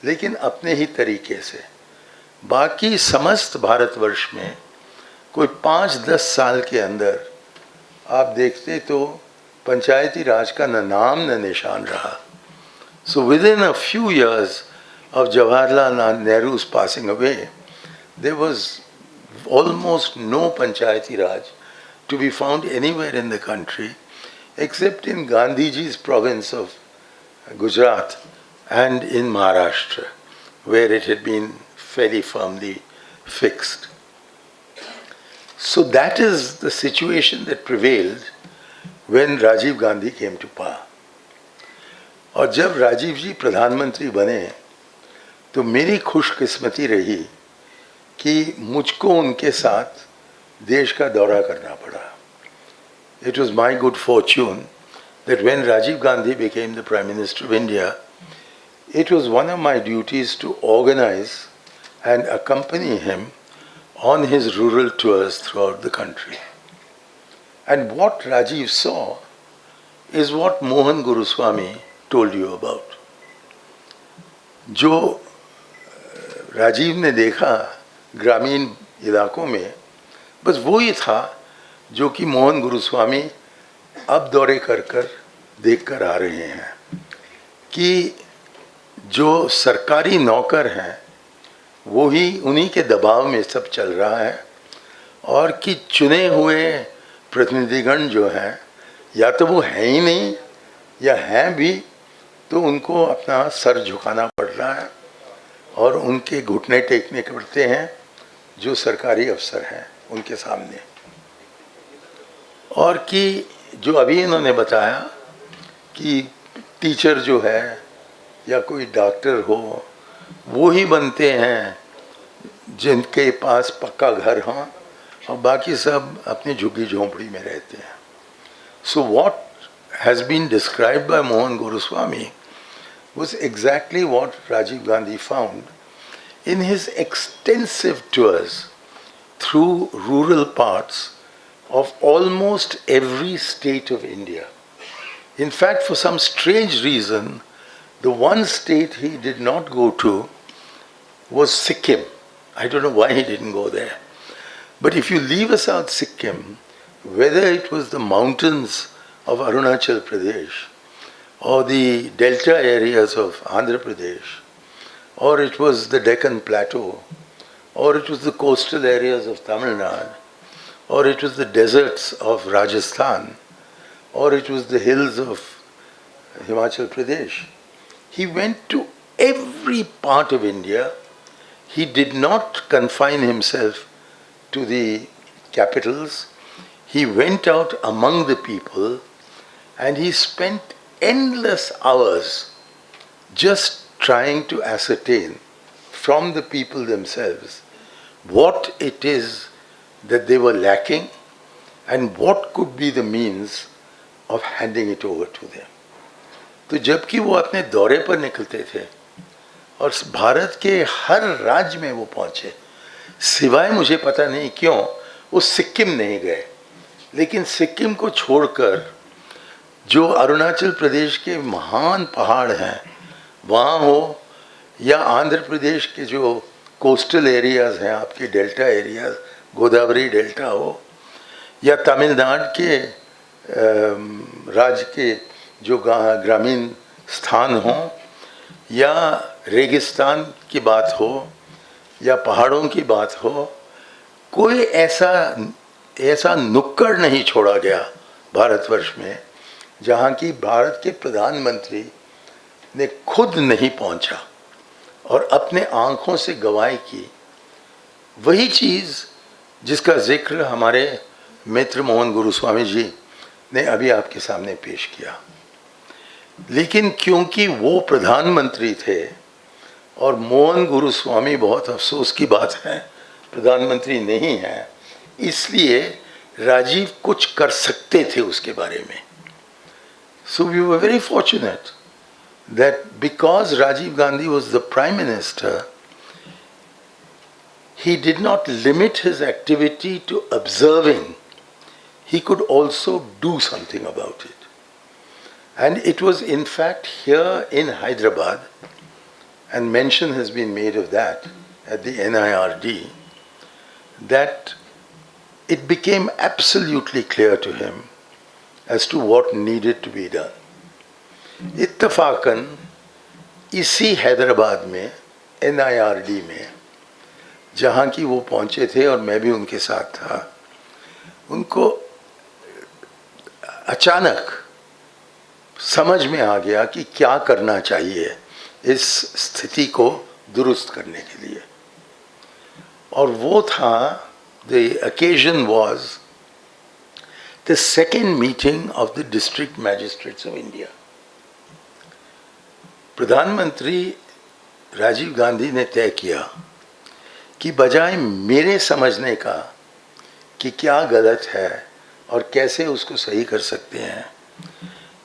लेकिन अपने ही तरीके से. बाकी समस्त भारतवर्ष में कोई 5-10 साल के अंदर आप देखते तो पंचायती राज का न नाम न निशान रहा. So within a few years of Jawaharlal Nehru's passing away, there was almost no Panchayati Raj to be found anywhere in the country except in Gandhiji's province of Gujarat and in Maharashtra, where it had been fairly firmly fixed. So that is the situation that prevailed when Rajiv Gandhi came to power. और जब राजीव जी प्रधानमंत्री बने तो मेरी खुशकिस्मती रही कि मुझको उनके साथ देश का दौरा करना पड़ा. It was my good fortune that when Rajiv Gandhi became the Prime Minister of India, it was one of my duties to organize and accompany him on his rural tours throughout the country. And what Rajiv saw is what Mohan Guruswamy told you about. जो राजीव ने देखा ग्रामीण इलाकों में, बस वो ही था जो कि मोहन गुरुस्वामी अब दौरे कर कर देख कर आ रहे हैं कि जो सरकारी नौकर हैं वो ही उन्हीं के दबाव में सब चल रहा है, और कि चुने हुए प्रतिनिधिगण जो हैं या तो वो हैं ही नहीं या हैं भी तो उनको अपना सर झुकाना पड़ रहा है और उनके घुटने टेकने पड़ते हैं जो सरकारी अफसर हैं उनके सामने. और कि जो अभी इन्होंने बताया कि टीचर जो है या कोई डॉक्टर हो वो ही बनते हैं जिनके पास पक्का घर हो और बाकी सब अपनी झुग्गी झोंपड़ी में रहते हैं. So what has been described by Mohan Guruswamy was exactly what Rajiv Gandhi found in his extensive tours through rural parts of almost every state of India. In fact, for some strange reason, the one state he did not go to was Sikkim. I don't know why he didn't go there. But if you leave aside Sikkim, whether it was the mountains of Arunachal Pradesh or the delta areas of Andhra Pradesh, or it was the Deccan Plateau, or it was the coastal areas of Tamil Nadu, or it was the deserts of Rajasthan, or it was the hills of Himachal Pradesh. He went to every part of India. He did not confine himself to the capitals. He went out among the people and he spent endless hours just trying to ascertain from the people themselves what it is that they were lacking and what could be the means of handing it over to them. तो जबकि वो अपने दौरे पर निकलते थे और भारत के हर राज्य में वो पहुंचे, सिवाय मुझे पता नहीं क्यों वो सिक्किम नहीं गए, लेकिन सिक्किम को छोड़कर जो अरुणाचल प्रदेश के महान पहाड़ हैं वहाँ हो, या आंध्र प्रदेश के जो कोस्टल एरियाज़ हैं, आपके डेल्टा एरियाज़, गोदावरी डेल्टा हो, या तमिलनाडु के राज्य के जो ग्रामीण स्थान हों, या रेगिस्तान की बात हो, या पहाड़ों की बात हो, कोई ऐसा नुक्कड़ नहीं छोड़ा गया भारतवर्ष में जहाँ की भारत के प्रधानमंत्री ने खुद नहीं पहुँचा और अपने आँखों से गवाही की। वही चीज़ जिसका जिक्र हमारे मित्र मोहन गुरुस्वामी जी ने अभी आपके सामने पेश किया। लेकिन क्योंकि वो प्रधानमंत्री थे और मोहन गुरुस्वामी, बहुत अफसोस की बात है, प्रधानमंत्री नहीं है, इसलिए राजीव कुछ कर सकते थे उसके बारे में। So we were very fortunate that because Rajiv Gandhi was the Prime Minister, he did not limit his activity to observing. He could also do something about it. And it was in fact here in Hyderabad, and mention has been made of that at the NIRD, that it became absolutely clear to him as to what needed to be done. इत्तफाकन इसी हैदराबाद में NIRD में जहाँ की वो पहुँचे थे और मैं भी उनके साथ था, उनको अचानक समझ में आ गया कि क्या करना चाहिए इस स्थिति को दुरुस्त करने के लिए। और वो था, the occasion was the second meeting of the district magistrates of India. प्रधानमंत्री राजीव गांधी ने तय किया कि बजाय मेरे समझने का कि क्या गलत है और कैसे उसको सही कर सकते हैं,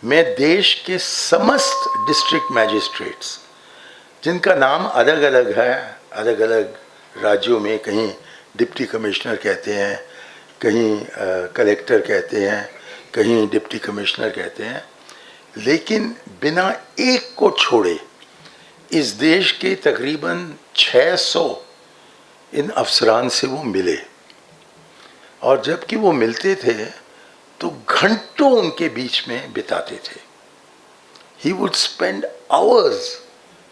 मैं देश के समस्त डिस्ट्रिक्ट मैजिस्ट्रेट्स, जिनका नाम अलग अलग है, अलग अलग राज्यों में, कहीं डिप्टी कमिश्नर कहते हैं, कहीं कलेक्टर कहते हैं, कहीं डिप्टी कमिश्नर कहते हैं, लेकिन बिना एक को छोड़े इस देश के तकरीबन 600 इन अफसरान से वो मिले। और जबकि वो मिलते थे तो घंटों उनके बीच में बिताते थे। He would spend hours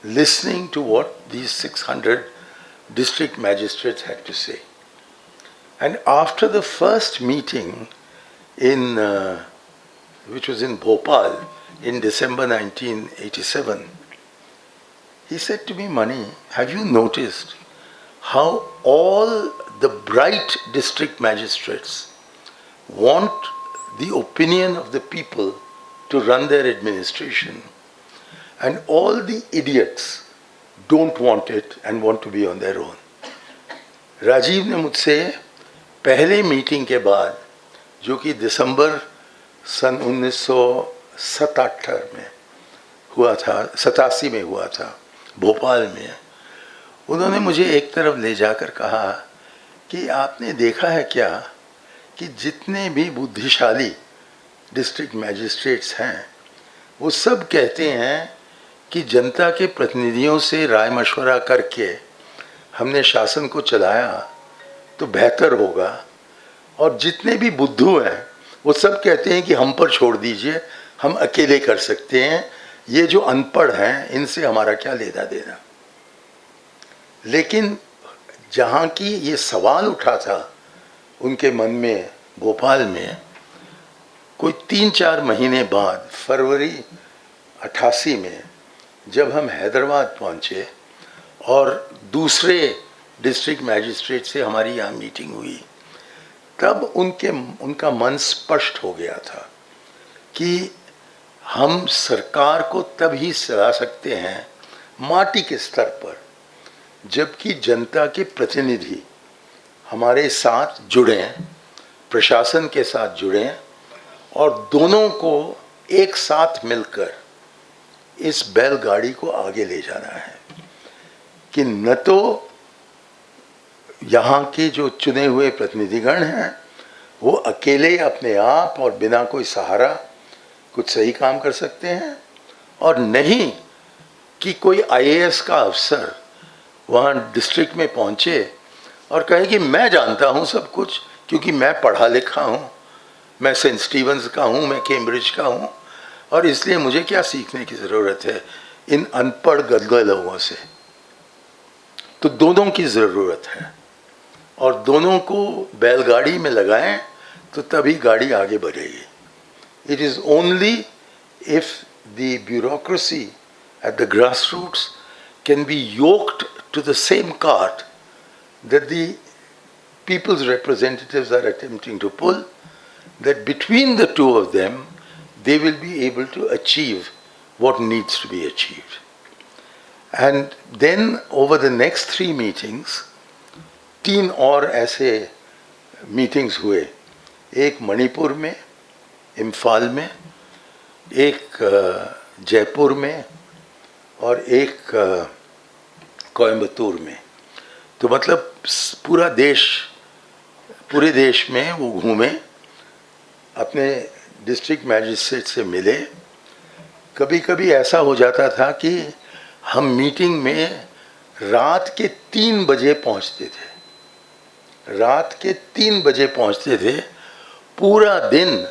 listening to what these 600 district magistrates had to say. And after the first meeting in which was in Bhopal in December 1987, he said to me, Mani, have you noticed how all the bright district magistrates want the opinion of the people to run their administration, and all the idiots don't want it and want to be on their own? Rajiv ने मुझसे पहले meeting के बाद, जो कि दिसंबर सन 1977 में हुआ था, 87 में हुआ था भोपाल में, उन्होंने मुझे एक तरफ ले जाकर कहा कि आपने देखा है क्या कि जितने भी बुद्धिशाली डिस्ट्रिक्ट मैजिस्ट्रेट्स हैं वो सब कहते हैं कि जनता के प्रतिनिधियों से राय मशवरा करके हमने शासन को चलाया तो बेहतर होगा, और जितने भी बुद्धू हैं वो सब कहते हैं कि हम पर छोड़ दीजिए, हम अकेले कर सकते हैं, ये जो अनपढ़ हैं इनसे हमारा क्या लेना देना। लेकिन जहाँ की ये सवाल उठा था उनके मन में भोपाल में, कोई 3-4 महीने बाद फरवरी 88 में जब हम हैदराबाद पहुँचे और दूसरे डिस्ट्रिक्ट मैजिस्ट्रेट से हमारी यहाँ मीटिंग हुई, तब उनका मन स्पष्ट हो गया था कि हम सरकार को तब ही चला सकते हैं माटी के स्तर पर जबकि जनता के प्रतिनिधि हमारे साथ जुड़ें, प्रशासन के साथ जुड़ें और दोनों को एक साथ मिलकर इस बैलगाड़ी को आगे ले जाना है कि न तो यहाँ के जो चुने हुए प्रतिनिधिगण हैं वो अकेले अपने आप और बिना कोई सहारा कुछ सही काम कर सकते हैं, और नहीं कि कोई आईएएस का अफसर वहाँ डिस्ट्रिक्ट में पहुँचे और कहे कि मैं जानता हूँ सब कुछ क्योंकि मैं पढ़ा लिखा हूँ, मैं सेंट स्टीवंस का हूँ, मैं कैम्ब्रिज का हूँ, और इसलिए मुझे क्या सीखने की ज़रूरत है इन अनपढ़ गदगद लोगों से। तो दोनों की ज़रूरत है और दोनों को बैलगाड़ी में लगाएं तो तभी गाड़ी आगे बढ़ेगी। It is only if the bureaucracy at the grassroots can be yoked to the same cart that the people's representatives are attempting to pull, that between the two of them they will be able to achieve what needs to be achieved. And then over the next 3 meetings, 3 और ऐसे meetings हुए, एक मणिपुर में, इम्फाल में, एक जयपुर में और एक कोयम्बतूर में। तो मतलब पूरे देश में वो घूमे, अपने डिस्ट्रिक्ट मैजिस्ट्रेट से मिले। कभी कभी ऐसा हो जाता था कि हम मीटिंग में रात के 3 बजे पहुंचते थे, रात के 3 बजे पहुंचते थे, पूरा दिन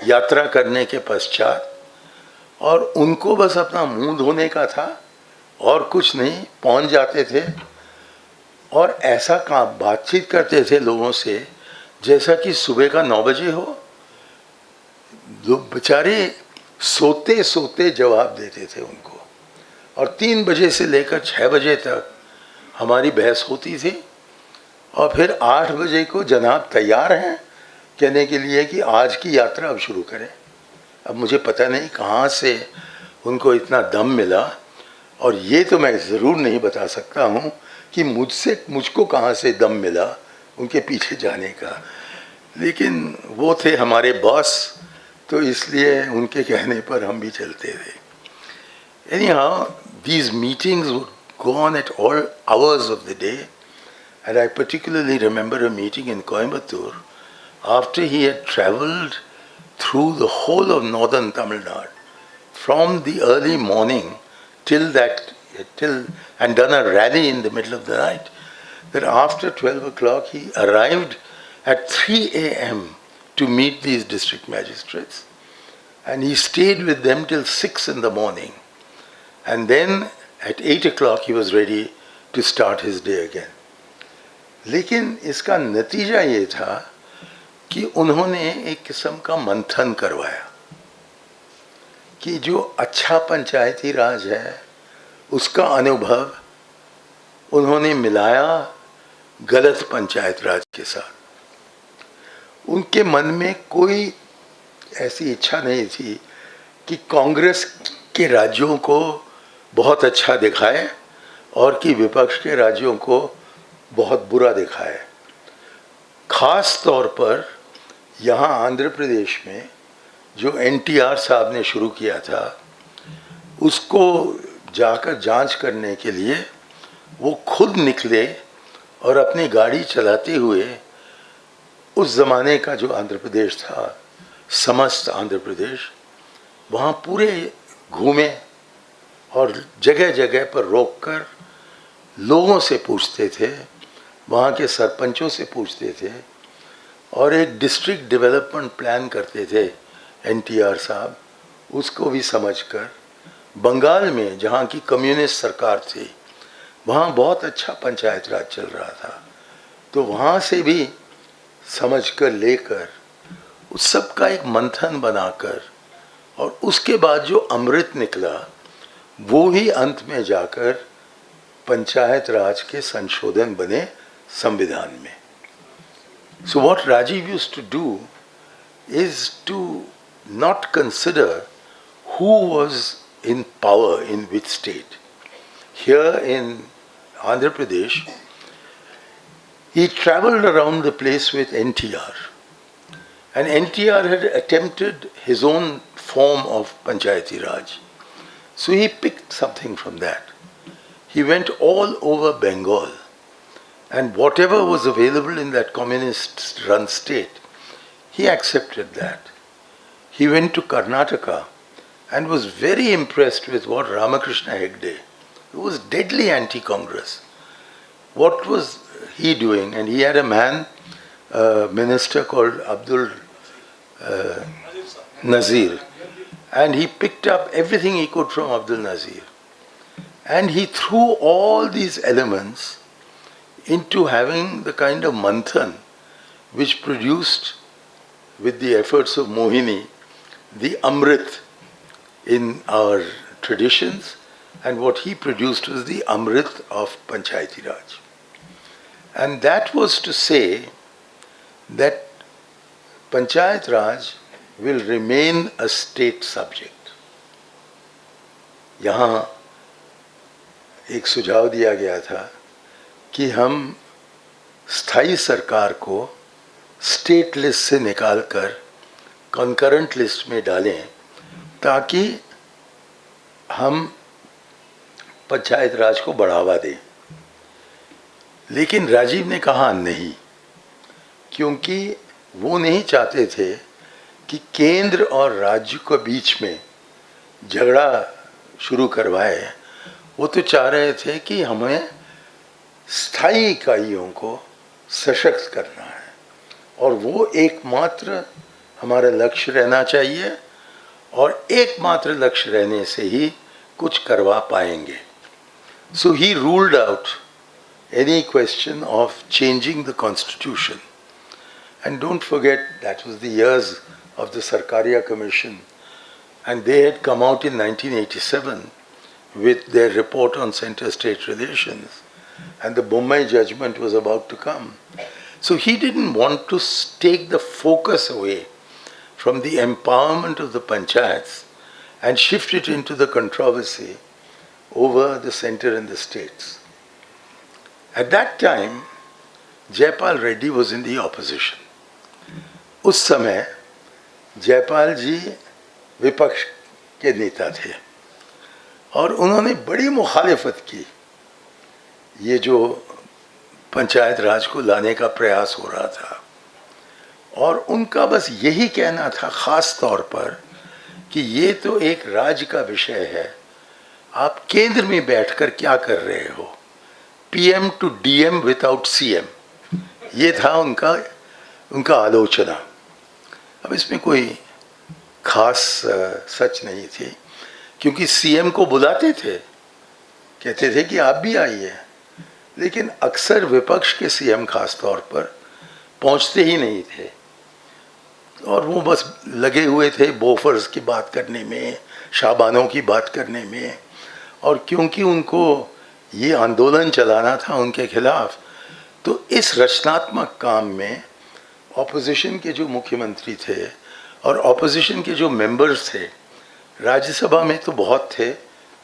यात्रा करने के पश्चात, और उनको बस अपना मुंह धोने का था और कुछ नहीं, पहुंच जाते थे और ऐसा काम बातचीत करते थे लोगों से जैसा कि सुबह का 9 बजे हो। लोग बेचारे सोते सोते जवाब देते थे उनको, और 3 बजे से लेकर 6 बजे तक हमारी बहस होती थी, और फिर 8 बजे को जनाब तैयार हैं कहने के लिए कि आज की यात्रा अब शुरू करें। अब मुझे पता नहीं कहाँ से उनको इतना दम मिला, और ये तो मैं ज़रूर नहीं बता सकता हूँ कि मुझको कहाँ से दम मिला उनके पीछे जाने का, लेकिन वो थे हमारे बॉस, तो इसलिए उनके कहने पर हम भी चलते थे। Anyhow, these meetings would go on at all hours of the day, and I particularly remember a meeting in Coimbatore after he had travelled through the whole of northern Tamil Nadu from the early morning till and done a rally in the middle of the night, that after 12 o'clock he arrived at 3 a.m. to meet these district magistrates, and he stayed with them till 6 in the morning, and then at 8 o'clock he was ready to start his day again. लेकिन इसका नतीजा ये था कि उन्होंने एक किस्म का मंथन करवाया कि जो अच्छा पंचायती राज है उसका अनुभव उन्होंने मिलाया गलत पंचायत राज के साथ। उनके मन में कोई ऐसी इच्छा नहीं थी कि कांग्रेस के राज्यों को बहुत अच्छा दिखाए और कि विपक्ष के राज्यों को बहुत बुरा दिखाए। खास तौर पर यहाँ आंध्र प्रदेश में जो एनटीआर साहब ने शुरू किया था, उसको जाकर जांच करने के लिए वो खुद निकले और अपनी गाड़ी चलाते हुए उस ज़माने का जो आंध्र प्रदेश था, समस्त आंध्र प्रदेश, वहाँ पूरे घूमे और जगह जगह पर रोककर लोगों से पूछते थे, वहाँ के सरपंचों से पूछते थे, और एक डिस्ट्रिक्ट डेवलपमेंट प्लान करते थे एनटीआर साहब, उसको भी समझकर बंगाल में जहाँ की कम्युनिस्ट सरकार थी वहाँ बहुत अच्छा पंचायत राज चल रहा था, तो वहाँ से भी समझकर लेकर उस सब का एक मंथन बनाकर, और उसके बाद जो अमृत निकला वो ही अंत में जाकर पंचायत राज के संशोधन बने संविधान में। So what Rajiv used to do is to not consider who was in power in which state. Here in Andhra Pradesh, he traveled around the place with NTR. And NTR had attempted his own form of Panchayati Raj. So he picked something from that. He went all over Bengal, and whatever was available in that communist-run state, he accepted that. He went to Karnataka and was very impressed with what Ramakrishna Hegde, who was deadly anti-Congress, what was he doing? And he had a man, minister called Abdul Nazir, and he picked up everything he could from Abdul Nazir. And he threw all these elements into having the kind of manthan which produced, with the efforts of Mohini, the Amrit in our traditions, and what he produced was the Amrit of Panchayati Raj. And that was to say that Panchayat Raj will remain a state subject. यहाँ एक सुझाव दिया गया था कि हम स्थायी सरकार को स्टेट लिस्ट से निकालकर कंकरेंट लिस्ट में डालें ताकि हम पंचायत राज को बढ़ावा दें। लेकिन राजीव ने कहा नहीं, क्योंकि वो नहीं चाहते थे कि केंद्र और राज्य के बीच में झगड़ा शुरू करवाए। वो तो चाह रहे थे कि हमें स्थायी इकाइयों को सशक्त करना है, और वो एकमात्र हमारा लक्ष्य रहना चाहिए, और एकमात्र लक्ष्य रहने से ही कुछ करवा पाएंगे। So he ruled out any question of changing the constitution. And don't forget, that was the years of the Sarkaria Commission, and they had come out in 1987 with their report on center-state relations, and the Bombay judgment was about to come. So he didn't want to take the focus away from the empowerment of the panchayats and shift it into the controversy over the center and the states. At that time, Jaipal Reddy was in the opposition. उस समय जयपाल जी विपक्ष के नेता थे, और उन्होंने बड़ी मुखालिफत की ये जो पंचायत राज को लाने का प्रयास हो रहा था। और उनका बस यही कहना था ख़ास तौर पर कि ये तो एक राज्य का विषय है, आप केंद्र में बैठकर क्या कर रहे हो, PM to DM without CM, ये था उनका आलोचना। अब इसमें कोई खास सच नहीं थी, क्योंकि सीएम को बुलाते थे, कहते थे कि आप भी आइए, लेकिन अक्सर विपक्ष के सीएम खास तौर पर पहुंचते ही नहीं थे, और वो बस लगे हुए थे बोफर्स की बात करने में, शाबानों की बात करने में। और क्योंकि उनको ये आंदोलन चलाना था उनके खिलाफ, तो इस रचनात्मक काम में ऑपोजिशन के जो मुख्यमंत्री थे और ऑपोजिशन के जो मेंबर्स थे, राज्यसभा में तो बहुत थे,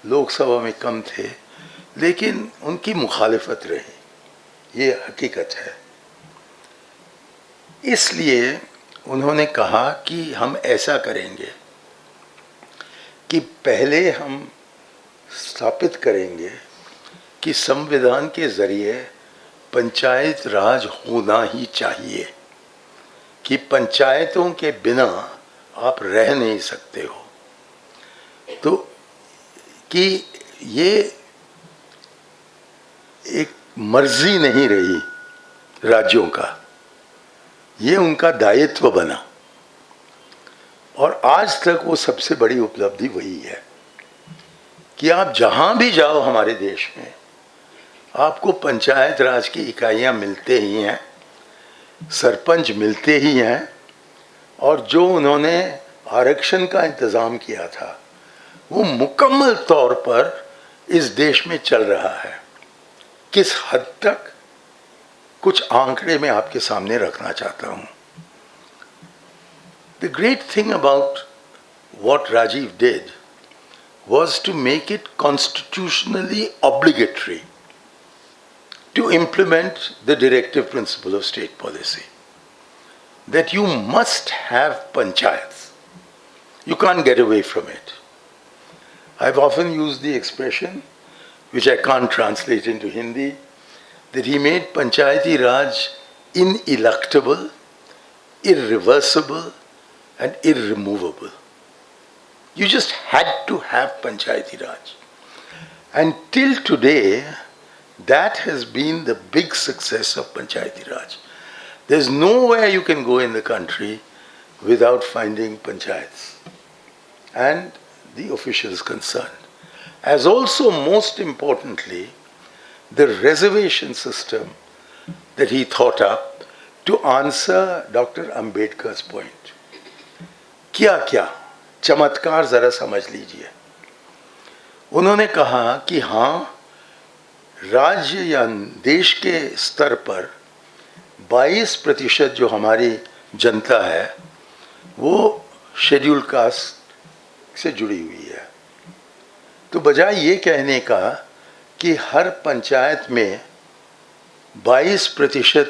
लोकसभा में कम थे, लेकिन उनकी मुखालिफत रही, ये हकीकत है। इसलिए उन्होंने कहा कि हम ऐसा करेंगे कि पहले हम स्थापित करेंगे कि संविधान के ज़रिए पंचायत राज होना ही चाहिए, कि पंचायतों के बिना आप रह नहीं सकते हो। तो कि ये एक मर्जी नहीं रही राज्यों का, ये उनका दायित्व बना, और आज तक वो सबसे बड़ी उपलब्धि वही है कि आप जहाँ भी जाओ हमारे देश में, आपको पंचायत राज की इकाइयाँ मिलते ही हैं, सरपंच मिलते ही हैं, और जो उन्होंने आरक्षण का इंतज़ाम किया था वो मुकम्मल तौर पर इस देश में चल रहा है। किस हद तक, कुछ आंकड़े मैं आपके सामने रखना चाहता हूँ। The great thing about what Rajiv did was to make it constitutionally obligatory to implement the directive principle of state policy, that you must have panchayats. You can't get away from it. I've often used the expression, which I can't translate into Hindi, that he made Panchayati Raj ineluctable, irreversible, and irremovable. You just had to have Panchayati Raj. And till today, that has been the big success of Panchayati Raj. There's nowhere you can go in the country without finding panchayats and the officials concerned. As also, most importantly, the reservation system that he thought up to answer Dr. Ambedkar's point. क्या क्या चमत्कार जरा समझ लीजिए. उन्होंने कहा कि हाँ, राज्य या देश के स्तर पर 22% जो हमारी जनता है वो शेड्यूल कास्ट से जुड़ी हुई है. तो बजाय ये कहने का कि हर पंचायत में 22%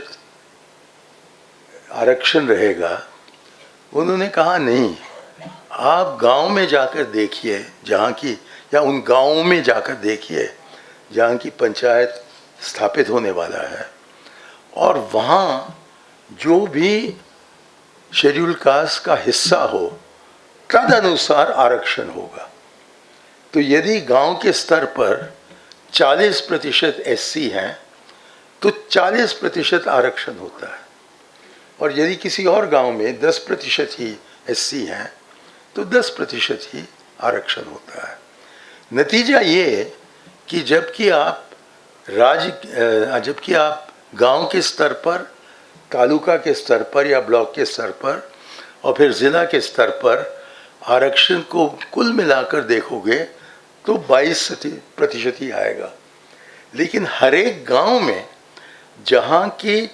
आरक्षण रहेगा, उन्होंने कहा नहीं, आप गांव में जाकर देखिए, जहाँ की या उन गांवों में जाकर देखिए जहाँ की पंचायत स्थापित होने वाला है, और वहाँ जो भी शेड्यूल कास्ट का हिस्सा हो तदनुसार आरक्षण होगा. तो यदि गांव के स्तर पर 40% एससी हैं तो 40% आरक्षण होता है, और यदि किसी और गांव में 10% ही एससी हैं तो 10% ही आरक्षण होता है. नतीजा ये कि जबकि आप गांव के स्तर पर, तालुका के स्तर पर या ब्लॉक के स्तर पर और फिर ज़िला के स्तर पर आरक्षण को कुल मिलाकर देखोगे तो 22% ही आएगा. लेकिन हर एक गांव में जहां की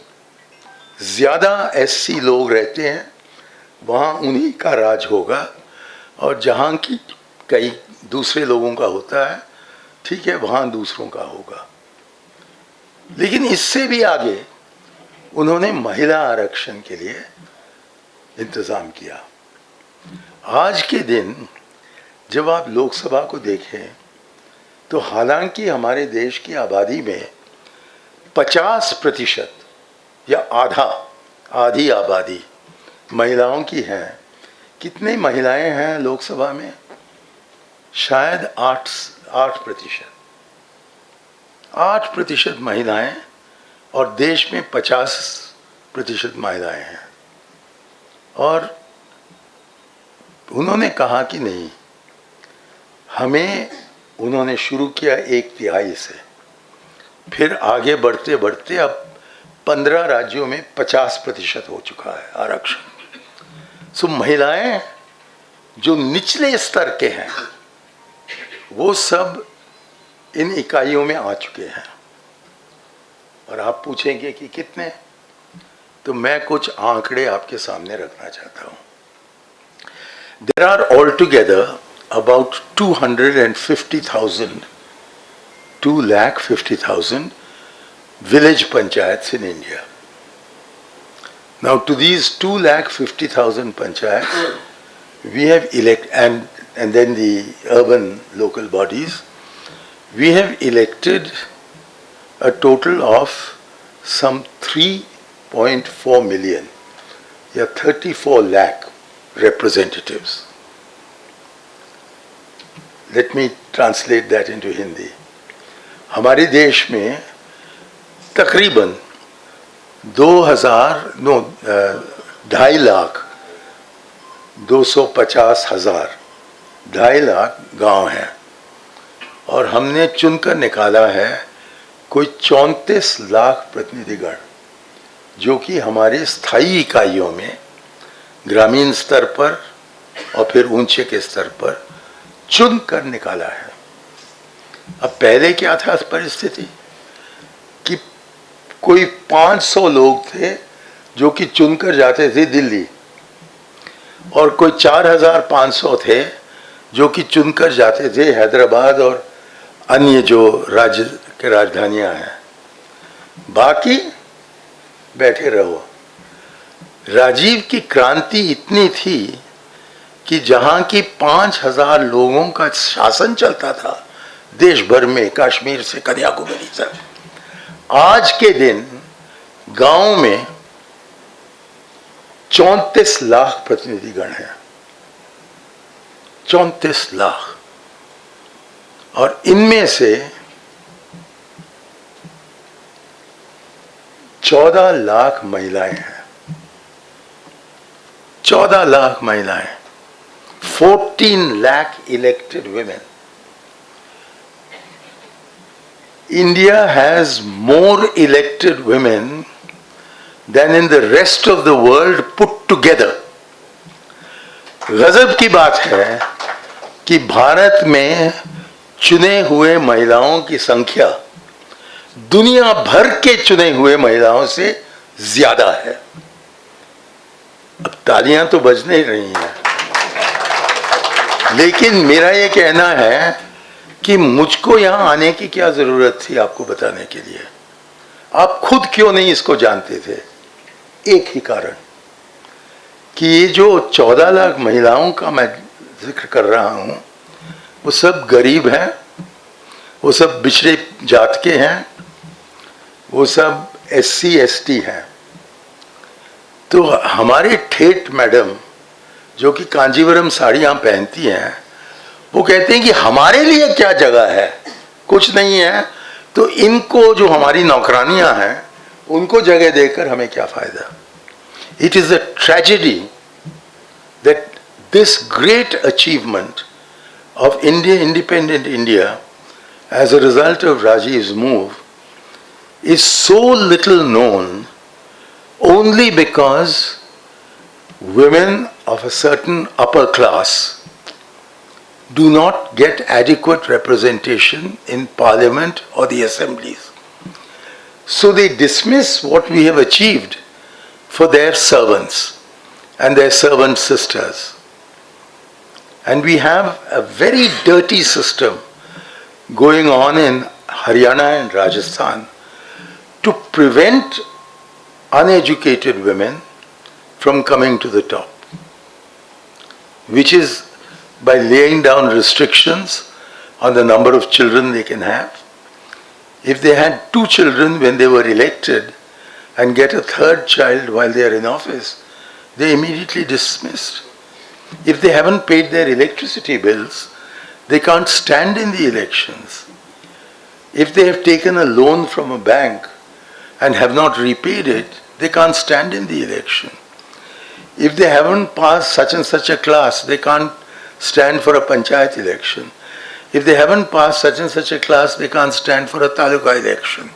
ज़्यादा एससी लोग रहते हैं वहाँ उन्हीं का राज होगा, और जहाँ की कई दूसरे लोगों का होता है, ठीक है, वहाँ दूसरों का होगा. लेकिन इससे भी आगे उन्होंने महिला आरक्षण के लिए इंतज़ाम किया. आज के दिन जब आप लोकसभा को देखें तो हालांकि हमारे देश की आबादी में 50% या आधी आबादी महिलाओं की है. कितनी महिलाएं हैं लोकसभा में? शायद 8% महिलाएं, और देश में 50% महिलाएं हैं. और उन्होंने कहा कि नहीं, हमें, उन्होंने शुरू किया 1/3 से, फिर आगे बढ़ते बढ़ते अब 15 राज्यों में 50% हो चुका है आरक्षण. सो महिलाएं जो निचले स्तर के हैं वो सब इन इकाइयों में आ चुके हैं. और आप पूछेंगे कि कितने, तो मैं कुछ आंकड़े आपके सामने रखना चाहता हूँ. There are altogether about 250,000 village panchayats in India. Now to these 250,000 panchayats, we have and then the urban local bodies, we have elected a total of some 3.4 million, yeah, 34 lakh representatives. Let me translate that into Hindi. हमारे देश में तकरीबन 2.5 लाख 250,000 गांव हैं, और हमने चुनकर निकाला है कोई 34 लाख प्रतिनिधिगण, जो कि हमारे स्थायी इकाइयों में ग्रामीण स्तर पर और फिर ऊंचे के स्तर पर चुनकर निकाला है. अब पहले क्या था परिस्थिति कि कोई 500 लोग थे जो कि चुनकर जाते थे दिल्ली, और कोई 4,500 थे जो कि चुनकर जाते थे हैदराबाद और अन्य जो राज्य के राजधानियां हैं. बाकी बैठे रहो। राजीव की क्रांति इतनी थी कि जहां की 5,000 लोगों का शासन चलता था देश भर में, कश्मीर से कन्याकुमारी तक, आज के दिन गांव में 34 लाख प्रतिनिधिगण हैं, 34 लाख, और इनमें से 14 लाख महिलाएं हैं, 14 लाख महिलाएं, 14 lakh elected women. India has more elected women than in the rest of the world put together. गजब की बात है कि भारत में चुने हुए महिलाओं की संख्या दुनिया भर के चुने हुए महिलाओं से ज्यादा है। अब तालियां तो बज नहीं रही हैं, लेकिन मेरा ये कहना है कि मुझको यहां आने की क्या जरूरत थी आपको बताने के लिए। आप खुद क्यों नहीं इसको जानते थे? एक ही कारण कि ये जो 14 लाख महिलाओं का मैं जिक्र कर रहा हूं, वो सब गरीब हैं, वो सब पिछड़े जात के हैं, वो सब SC ST हैं। तो हमारे ठेठ मैडम जो कि कांजीवरम साड़ियाँ पहनती हैं, वो कहते हैं कि हमारे लिए क्या जगह है, कुछ नहीं है, तो इनको जो हमारी नौकरानियाँ हैं उनको जगह देकर हमें क्या फ़ायदा। It is a tragedy that this great achievement of India, independent India, as a result of Rajiv's move, is so little known only because women of a certain upper class do not get adequate representation in parliament or the assemblies. So they dismiss what we have achieved for their servants and their servant sisters. And we have a very dirty system going on in Haryana and Rajasthan to prevent uneducated women from coming to the top, which is by laying down restrictions on the number of children they can have. If they had 2 children when they were elected and get a 3rd child while they are in office, they immediately dismissed. If they haven't paid their electricity bills, they can't stand in the elections. If they have taken a loan from a bank and have not repaid it, they can't stand in the election. If they haven't passed such and such a class, they can't stand for a panchayat election. If they haven't passed such and such a class, they can't stand for a taluka election.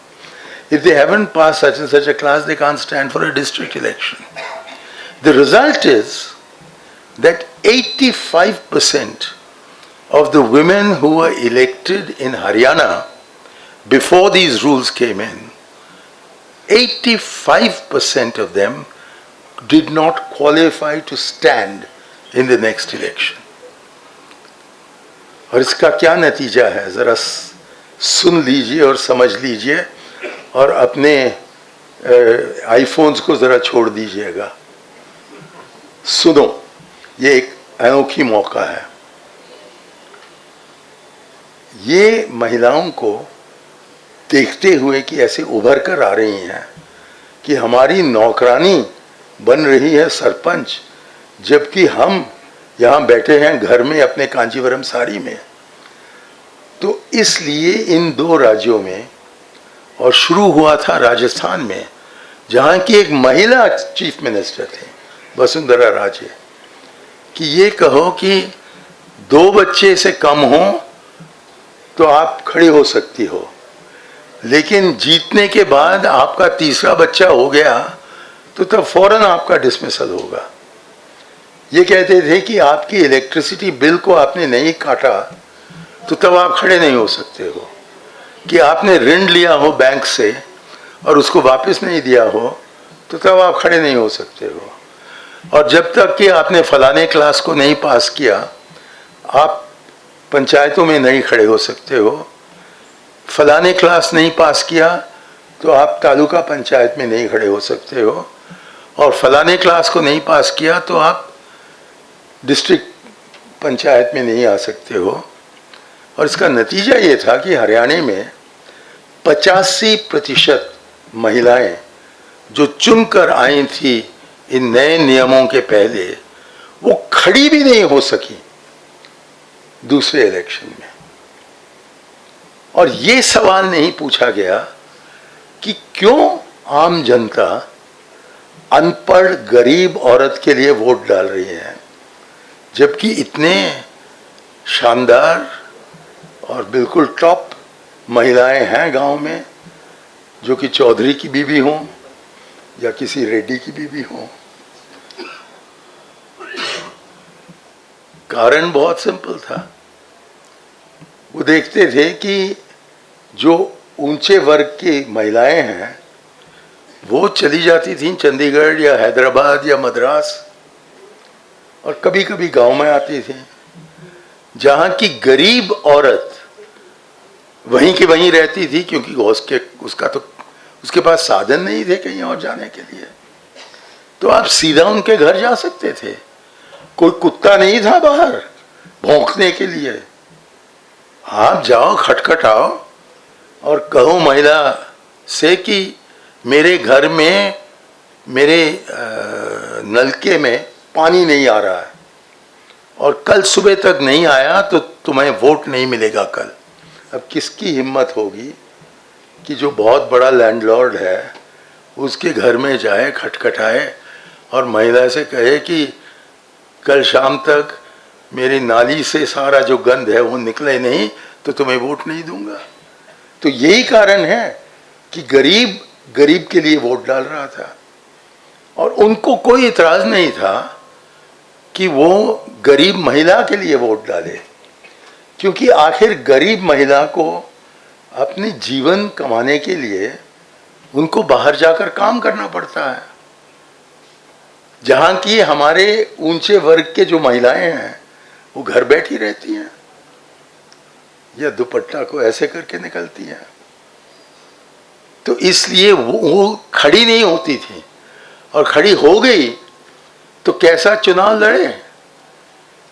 If they haven't passed such and such a class, they can't stand for a district election. The result is that 85% of the women who were elected in Haryana before these rules came in, 85% of them did not qualify to stand in the next election. और इसका क्या नतीजा है ज़रा सुन लीजिए और समझ लीजिए और अपने आईफोन्स को ज़रा छोड़ दीजिएगा। सुनो, ये एक अनोखी मौका है। ये महिलाओं को देखते हुए कि ऐसे उभर कर आ रही हैं कि हमारी नौकरानी बन रही है सरपंच, जबकि हम यहाँ बैठे हैं घर में अपने कांजीवरम साड़ी में। तो इसलिए इन 2 राज्यों में, और शुरू हुआ था राजस्थान में, जहाँ की एक महिला चीफ मिनिस्टर थे, वसुंधरा राजे, कि ये कहो कि 2 बच्चे से कम हो तो आप खड़ी हो सकती हो, लेकिन जीतने के बाद आपका 3रा बच्चा हो गया तो तब फौरन आपका डिसमिसल होगा। ये कहते थे कि आपकी इलेक्ट्रिसिटी बिल को आपने नहीं काटा तो तब आप खड़े नहीं हो सकते हो, कि आपने ऋण लिया हो बैंक से और उसको वापस नहीं दिया हो तो तब आप खड़े नहीं हो सकते हो, और जब तक कि आपने फलाने क्लास को नहीं पास किया आप पंचायतों में नहीं खड़े हो सकते हो, फलाने क्लास नहीं पास किया तो तो आप तालुका पंचायत में नहीं खड़े हो सकते हो, और फलाने क्लास को नहीं पास किया तो आप डिस्ट्रिक्ट पंचायत में नहीं आ सकते हो। और इसका नतीजा ये था कि हरियाणा में 85% महिलाएं जो चुनकर आई थी इन नए नियमों के पहले, वो खड़ी भी नहीं हो सकी दूसरे इलेक्शन में। और ये सवाल नहीं पूछा गया कि क्यों आम जनता अनपढ़ गरीब औरत के लिए वोट डाल रही है, जबकि इतने शानदार और बिल्कुल टॉप महिलाएं हैं गांव में, जो कि चौधरी की बीवी हों या किसी रेड्डी की बीवी हों। कारण बहुत सिंपल था, वो देखते थे कि जो ऊंचे वर्ग की महिलाएं हैं वो चली जाती थीं चंडीगढ़ या हैदराबाद या मद्रास, और कभी कभी गांव में आती थी, जहां की गरीब औरत वहीं की वहीं रहती थी, क्योंकि उसके पास साधन नहीं थे कहीं और जाने के लिए। तो आप सीधा उनके घर जा सकते थे, कोई कुत्ता नहीं था बाहर भौंकने के लिए। आप जाओ, खटखटाओ और कहो महिला से कि मेरे घर में मेरे नलके में पानी नहीं आ रहा है और कल सुबह तक नहीं आया तो तुम्हें वोट नहीं मिलेगा कल। अब किसकी हिम्मत होगी कि जो बहुत बड़ा लैंडलॉर्ड है उसके घर में जाए, खटखटाए और महिला से कहे कि कल शाम तक मेरी नाली से सारा जो गंद है वो निकले नहीं तो तुम्हें वोट नहीं दूंगा। तो यही कारण है कि गरीब गरीब के लिए वोट डाल रहा था, और उनको कोई इतराज नहीं था कि वो गरीब महिला के लिए वोट डाले, क्योंकि आखिर गरीब महिला को अपनी जीवन कमाने के लिए उनको बाहर जाकर काम करना पड़ता है, जहां की हमारे ऊंचे वर्ग के जो महिलाएं हैं वो घर बैठी रहती हैं या दुपट्टा को ऐसे करके निकलती हैं। तो इसलिए वो खड़ी नहीं होती थी, और खड़ी हो गई तो कैसा चुनाव लड़े,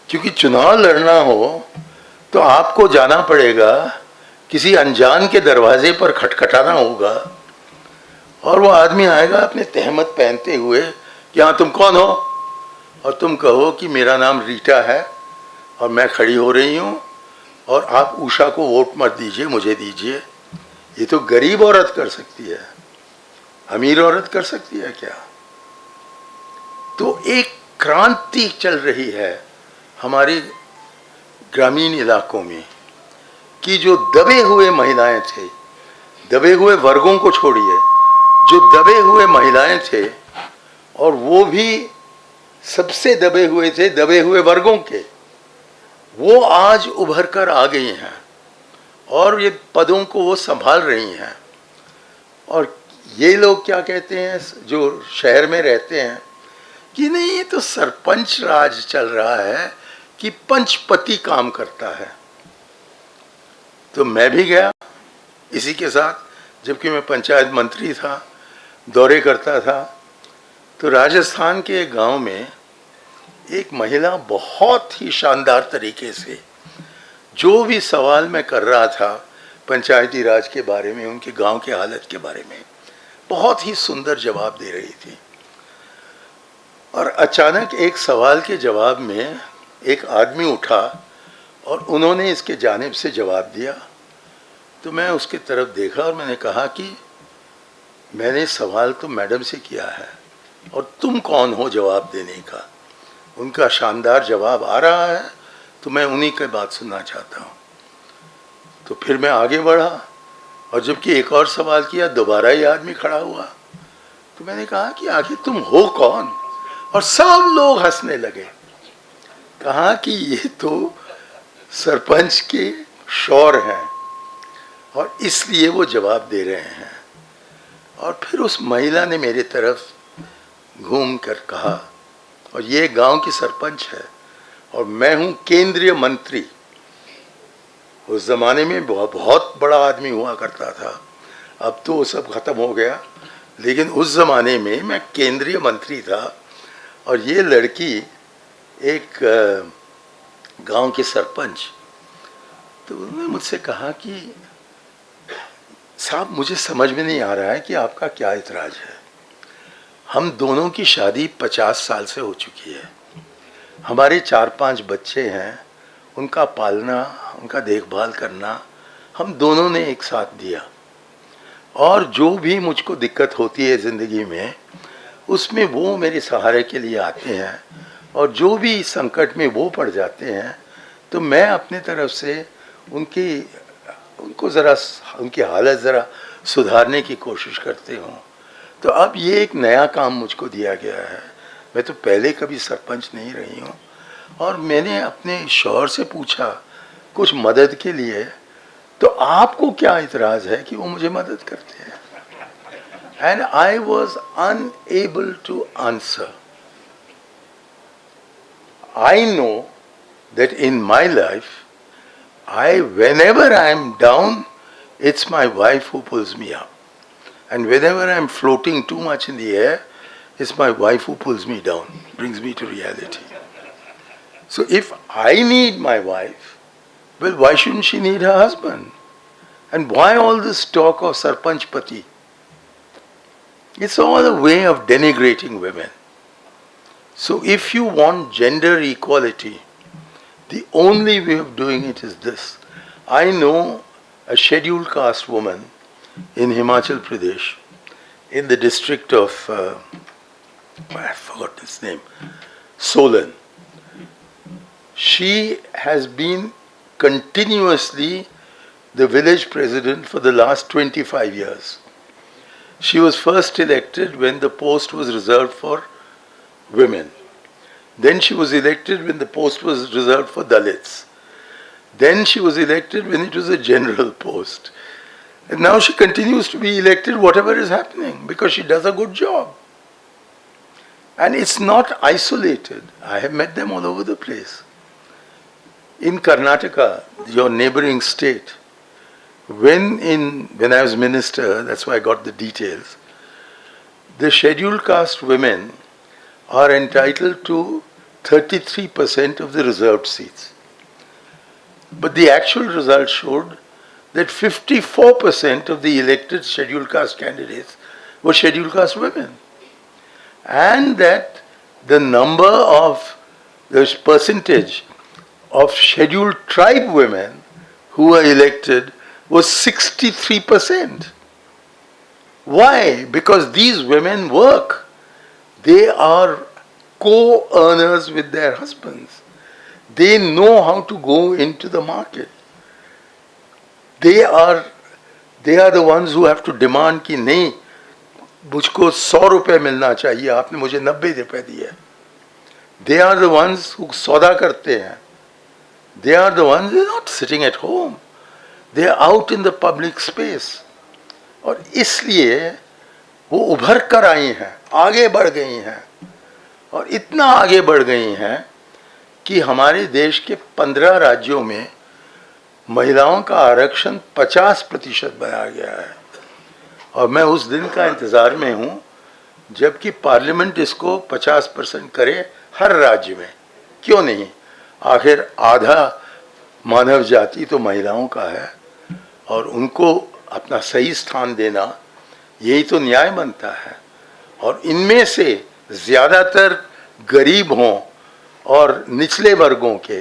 क्योंकि चुनाव लड़ना हो तो आपको जाना पड़ेगा, किसी अनजान के दरवाजे पर खटखटाना होगा, और वो आदमी आएगा अपने तहमत पहनते हुए कि हाँ तुम कौन हो, और तुम कहो कि मेरा नाम रीटा है और मैं खड़ी हो रही हूँ और आप उषा को वोट मत दीजिए, मुझे दीजिए। ये तो गरीब औरत कर सकती है, अमीर औरत कर सकती है क्या? तो एक क्रांति चल रही है हमारे ग्रामीण इलाकों में कि जो दबे हुए महिलाएं थे, दबे हुए वर्गों को छोड़िए, जो दबे हुए महिलाएं थे, और वो भी सबसे दबे हुए थे दबे हुए वर्गों के, वो आज उभर कर आ गई हैं और ये पदों को वो संभाल रही हैं। और ये लोग क्या कहते हैं जो शहर में रहते हैं कि नहीं ये तो सरपंच राज चल रहा है, कि पंचपति काम करता है। तो मैं भी गया इसी के साथ, जबकि मैं पंचायत मंत्री था, दौरे करता था। तो राजस्थान के एक गांव में एक महिला बहुत ही शानदार तरीके से जो भी सवाल मैं कर रहा था पंचायती राज के बारे में, उनके गांव के हालत के बारे में, बहुत ही सुंदर जवाब दे रही थी। और अचानक एक सवाल के जवाब में एक आदमी उठा और उन्होंने इसके जानिब से जवाब दिया। तो मैं उसके तरफ देखा और मैंने कहा कि मैंने सवाल तो मैडम से किया है और तुम कौन हो जवाब देने का? उनका शानदार जवाब आ रहा है तो मैं उन्हीं की बात सुनना चाहता हूँ। तो फिर मैं आगे बढ़ा और जबकि एक और सवाल किया, दोबारा ये आदमी खड़ा हुआ। तो मैंने कहा कि आखिर तुम हो कौन? और सब लोग हंसने लगे। कहा कि ये तो सरपंच के शौर हैं और इसलिए वो जवाब दे रहे हैं। और फिर उस महिला ने मेरे तरफ घूम कर कहा, और ये गांव की सरपंच है और मैं हूँ केंद्रीय मंत्री। उस जमाने में बहुत बड़ा आदमी हुआ करता था, अब तो वो सब खत्म हो गया, लेकिन उस ज़माने में मैं केंद्रीय मंत्री था और ये लड़की एक गांव के सरपंच, तो उन्होंने मुझसे कहा कि साहब मुझे समझ में नहीं आ रहा है कि आपका क्या इतराज़ है। हम दोनों की शादी 50 साल से हो चुकी है, हमारे 4-5 बच्चे हैं, उनका पालना, उनका देखभाल करना हम दोनों ने एक साथ दिया, और जो भी मुझको दिक्कत होती है ज़िंदगी में उसमें वो मेरे सहारे के लिए आते हैं, और जो भी संकट में वो पड़ जाते हैं तो मैं अपने तरफ से उनको ज़रा उनकी हालत ज़रा सुधारने की कोशिश करते हूँ। तो अब ये एक नया काम मुझको दिया गया है। मैं तो पहले कभी सरपंच नहीं रही हूँ, और मैंने अपने शौहर से पूछा कुछ मदद के लिए, तो आपको क्या इतराज़ है कि वो मुझे मदद करते हैं? And I was unable to answer. I know that in my life, whenever I am down, it's my wife who pulls me up. And whenever I am floating too much in the air, it's my wife who pulls me down, brings me to reality. So if I need my wife, well, why shouldn't she need her husband? And why all this talk of Sarpanch Pati? It's all a way of denigrating women. So if you want gender equality, the only way of doing it is this. I know a scheduled caste woman in Himachal Pradesh, in the district of, I forgot his name, Solan. She has been continuously the village president for the last 25 years. She was first elected when the post was reserved for women. Then she was elected when the post was reserved for Dalits. Then she was elected when it was a general post. And now she continues to be elected whatever is happening, because she does a good job. And it's not isolated. I have met them all over the place. In Karnataka, your neighboring state, when I was minister, that's why I got the details, the scheduled caste women are entitled to 33% of the reserved seats. But the actual result showed that 54% of the elected scheduled caste candidates were scheduled caste women. And that the percentage of scheduled tribe women who were elected was 63%. Why? Because these women work. They are co-earners with their husbands. They know how to go into the market. They are the ones who have to demand कि नहीं, मुझको 100 रुपए मिलना चाहिए, आपने मुझे 90 रुपए दिए. They are the ones who सौदा करते हैं. They are the ones, they're not sitting at home. They are out in the public space. और इसलिए वो उभर कर आई हैं, आगे बढ़ गई हैं, और इतना आगे बढ़ गई हैं कि हमारे देश के 15 राज्यों में महिलाओं का आरक्षण 50% बनाया गया है. और मैं उस दिन का इंतज़ार में हूँ जबकि पार्लियामेंट इसको 50% करे हर राज्य में. क्यों नहीं? आखिर आधा मानव जाति तो महिलाओं का है, और उनको अपना सही स्थान देना यही तो न्याय बनता है. और इनमें से ज़्यादातर गरीब हों और निचले वर्गों के,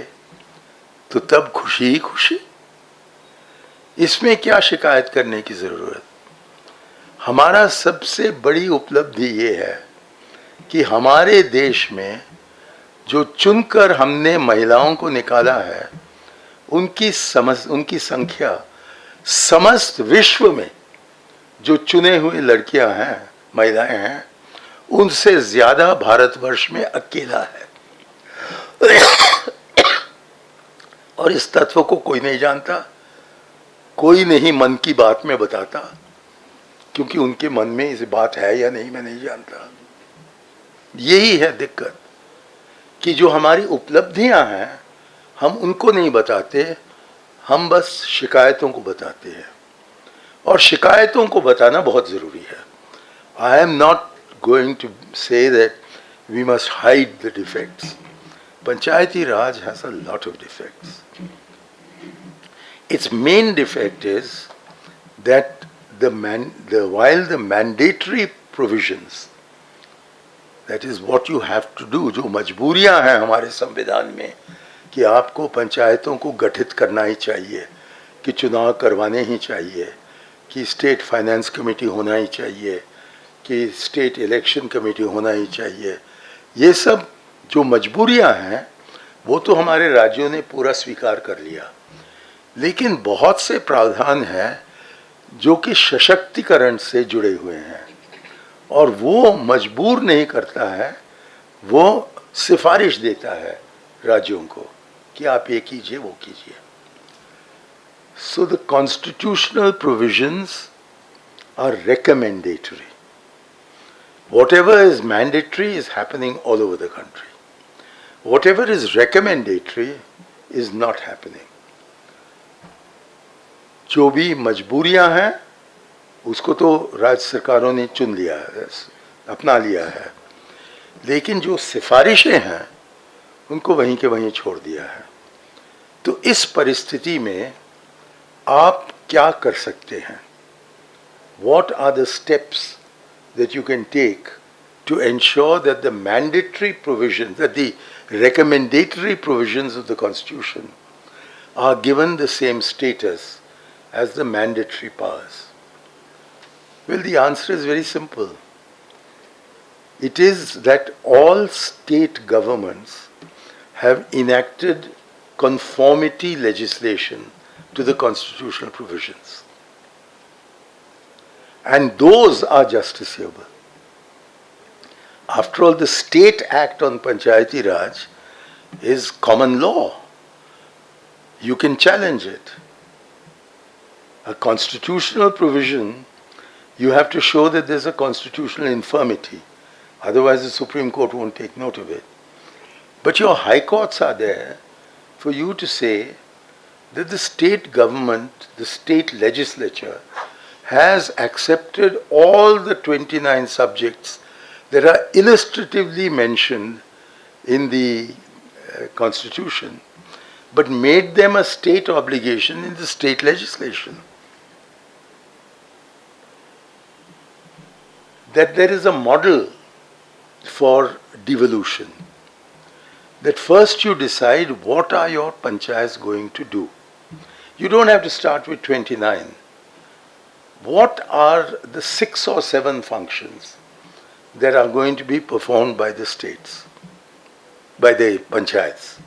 तो तब खुशी ही खुशी. इसमें क्या शिकायत करने की ज़रूरत? हमारा सबसे बड़ी उपलब्धि ये है कि हमारे देश में जो चुनकर हमने महिलाओं को निकाला है, उनकी संख्या समस्त विश्व में जो चुने हुए लड़कियां हैं, महिलाएं हैं, उनसे ज़्यादा भारतवर्ष में अकेला है. और इस तत्व को कोई नहीं जानता, कोई नहीं मन की बात में बताता, क्योंकि उनके मन में इस बात है या नहीं मैं नहीं जानता. यही है दिक्कत कि जो हमारी उपलब्धियां हैं हम उनको नहीं बताते, हम बस शिकायतों को बताते हैं. और शिकायतों को बताना बहुत ज़रूरी है. I am not going to say that we must hide the defects. Panchayati Raj has a lot of defects. Its main defect is that while the mandatory provisions, that is what you have to do, जो मजबूरियां हैं हमारे संविधान में कि आपको पंचायतों को गठित करना ही चाहिए, कि चुनाव करवाने ही चाहिए, कि स्टेट फाइनेंस कमेटी होना ही चाहिए, कि स्टेट इलेक्शन कमेटी होना ही चाहिए, ये सब जो मजबूरियां हैं वो तो हमारे राज्यों ने पूरा स्वीकार कर लिया. लेकिन बहुत से प्रावधान हैं जो कि सशक्तिकरण से जुड़े हुए हैं और वो मजबूर नहीं करता है, वो सिफारिश देता है राज्यों को कि आप ये कीजिए वो कीजिए. So the constitutional provisions are recommendatory. Whatever is mandatory is happening all over the country. Whatever is recommendatory is not happening. जो भी मजबूरियां हैं उसको तो राज्य सरकारों ने चुन लिया है, अपना लिया है, लेकिन जो सिफारिशें हैं उनको वहीं के वहीं छोड़ दिया है. तो इस परिस्थिति में आप क्या कर सकते हैं? What are the steps that you can take to ensure that the mandatory provisions, that the recommendatory provisions of the Constitution are given the same status as the mandatory powers? Well, the answer is very simple. It is that all state governments have enacted conformity legislation to the constitutional provisions. And those are justiciable. After all, the State Act on Panchayati Raj is common law. You can challenge it. A constitutional provision, you have to show that there's a constitutional infirmity. Otherwise, the Supreme Court won't take note of it. But your high courts are there for you to say that the state government, the state legislature, has accepted all the 29 subjects that are illustratively mentioned in the Constitution, but made them a state obligation in the state legislation. That there is a model for devolution. That first you decide what are your panchayats going to do. You don't have to start with 29. What are the 6 or 7 functions that are going to be performed by the states, by the panchayats?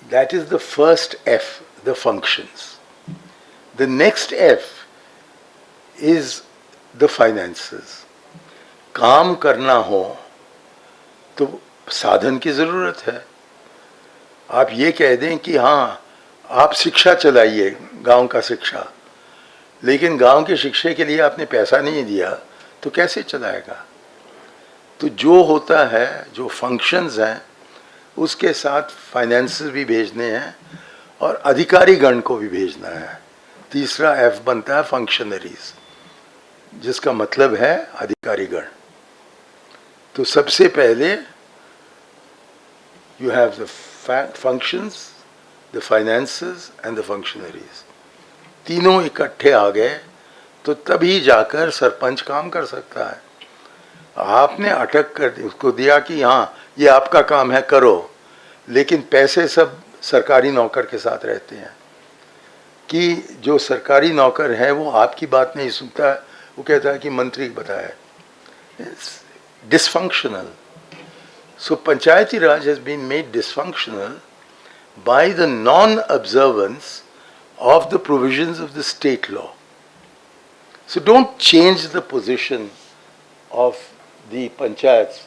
That is the first F, the functions. The next F is the finances. काम करना हो तो साधन की ज़रूरत है. आप ये कह दें कि हाँ आप शिक्षा चलाइए, गांव का शिक्षा, लेकिन गांव के शिक्षा के लिए आपने पैसा नहीं दिया तो कैसे चलाएगा? तो जो होता है, जो फंक्शंस हैं, उसके साथ फाइनेंसेस भी भेजने हैं और अधिकारी गण को भी भेजना है. तीसरा एफ बनता है फंक्शनरीज, जिसका मतलब है अधिकारी गण. तो सबसे पहले you have the functions, the finances and the functionaries. तीनों इकट्ठे आ गए तो तभी जाकर सरपंच काम कर सकता है. आपने अटक कर उसको दिया कि हाँ ये आपका काम है करो, लेकिन पैसे सब सरकारी नौकर के साथ रहते हैं, कि जो सरकारी नौकर है वो आपकी बात नहीं सुनता है, वो कहता है कि मंत्री बताया. Dysfunctional. So Panchayati Raj has been made dysfunctional by the non-observance of the provisions of the state law. So don't change the position of the panchayats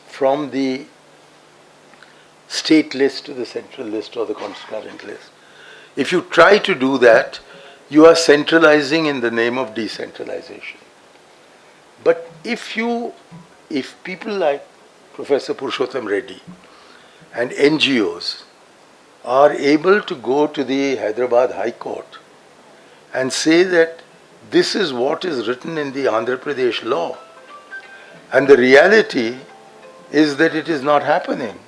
from the state list to the central list or the concurrent list. If you try to do that, you are centralizing in the name of decentralization. But if people like Professor Purushottam Reddy and NGOs are able to go to the Hyderabad High Court and say that this is what is written in the Andhra Pradesh law. And the reality is that it is not happening.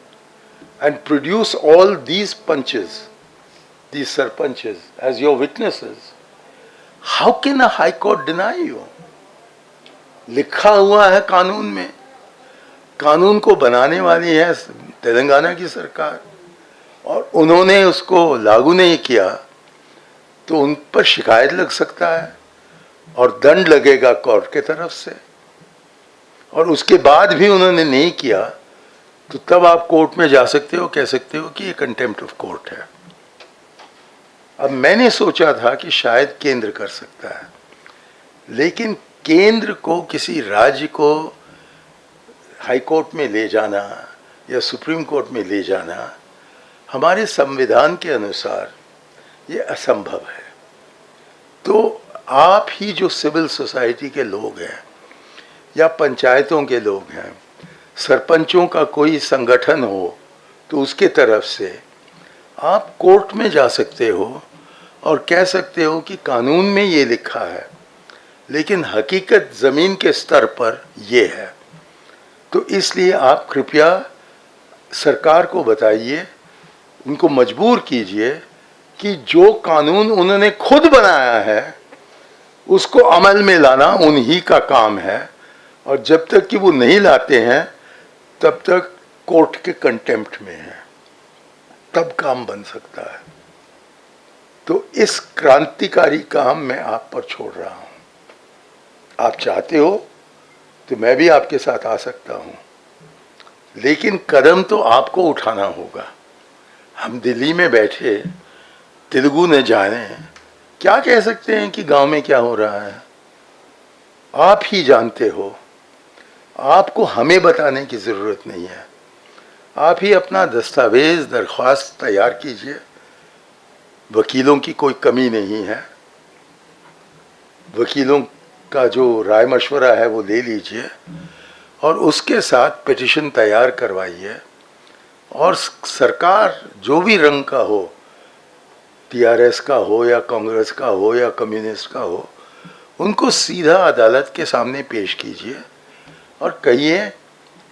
And produce all these punches, these sarpanches, as your witnesses. How can a high court deny you? लिखा हुआ है कानून में, कानून को बनाने वाली है तेलंगाना की सरकार, और उन्होंने उसको लागू नहीं किया तो उन पर शिकायत लग सकता है और दंड लगेगा कोर्ट के तरफ से, और उसके बाद भी उन्होंने नहीं किया तो तब आप कोर्ट में जा सकते हो, कह सकते हो कि ये कंटेम्प्ट ऑफ कोर्ट है। अब मैंने सोचा था कि शायद केंद्र कर सकता है, लेकिन केंद्र को किसी राज्य को हाई कोर्ट में ले जाना या सुप्रीम कोर्ट में ले जाना हमारे संविधान के अनुसार ये असंभव है। तो आप ही जो सिविल सोसाइटी के लोग हैं या पंचायतों के लोग हैं, सरपंचों का कोई संगठन हो तो उसके तरफ से आप कोर्ट में जा सकते हो और कह सकते हो कि कानून में ये लिखा है लेकिन हकीकत ज़मीन के स्तर पर ये है। तो इसलिए आप कृपया सरकार को बताइए, उनको मजबूर कीजिए कि जो कानून उन्होंने खुद बनाया है उसको अमल में लाना उन्हीं का काम है, और जब तक कि वो नहीं लाते हैं तब तक कोर्ट के कंटेम्प्ट में है, तब काम बन सकता है। तो इस क्रांतिकारी काम मैं आप पर छोड़ रहा हूँ। आप चाहते हो तो मैं भी आपके साथ आ सकता हूँ, लेकिन कदम तो आपको उठाना होगा। हम दिल्ली में बैठे तेलुगु न जाने क्या कह सकते हैं कि गांव में क्या हो रहा है। आप ही जानते हो, आपको हमें बताने की ज़रूरत नहीं है। आप ही अपना दस्तावेज दरख्वास्त तैयार कीजिए, वकीलों की कोई कमी नहीं है, वकीलों का जो राय मशवरा है वो ले लीजिए और उसके साथ पिटिशन तैयार करवाइए, और सरकार जो भी रंग का हो, टीआरएस का हो या कांग्रेस का हो या कम्युनिस्ट का हो, उनको सीधा अदालत के सामने पेश कीजिए और कहिए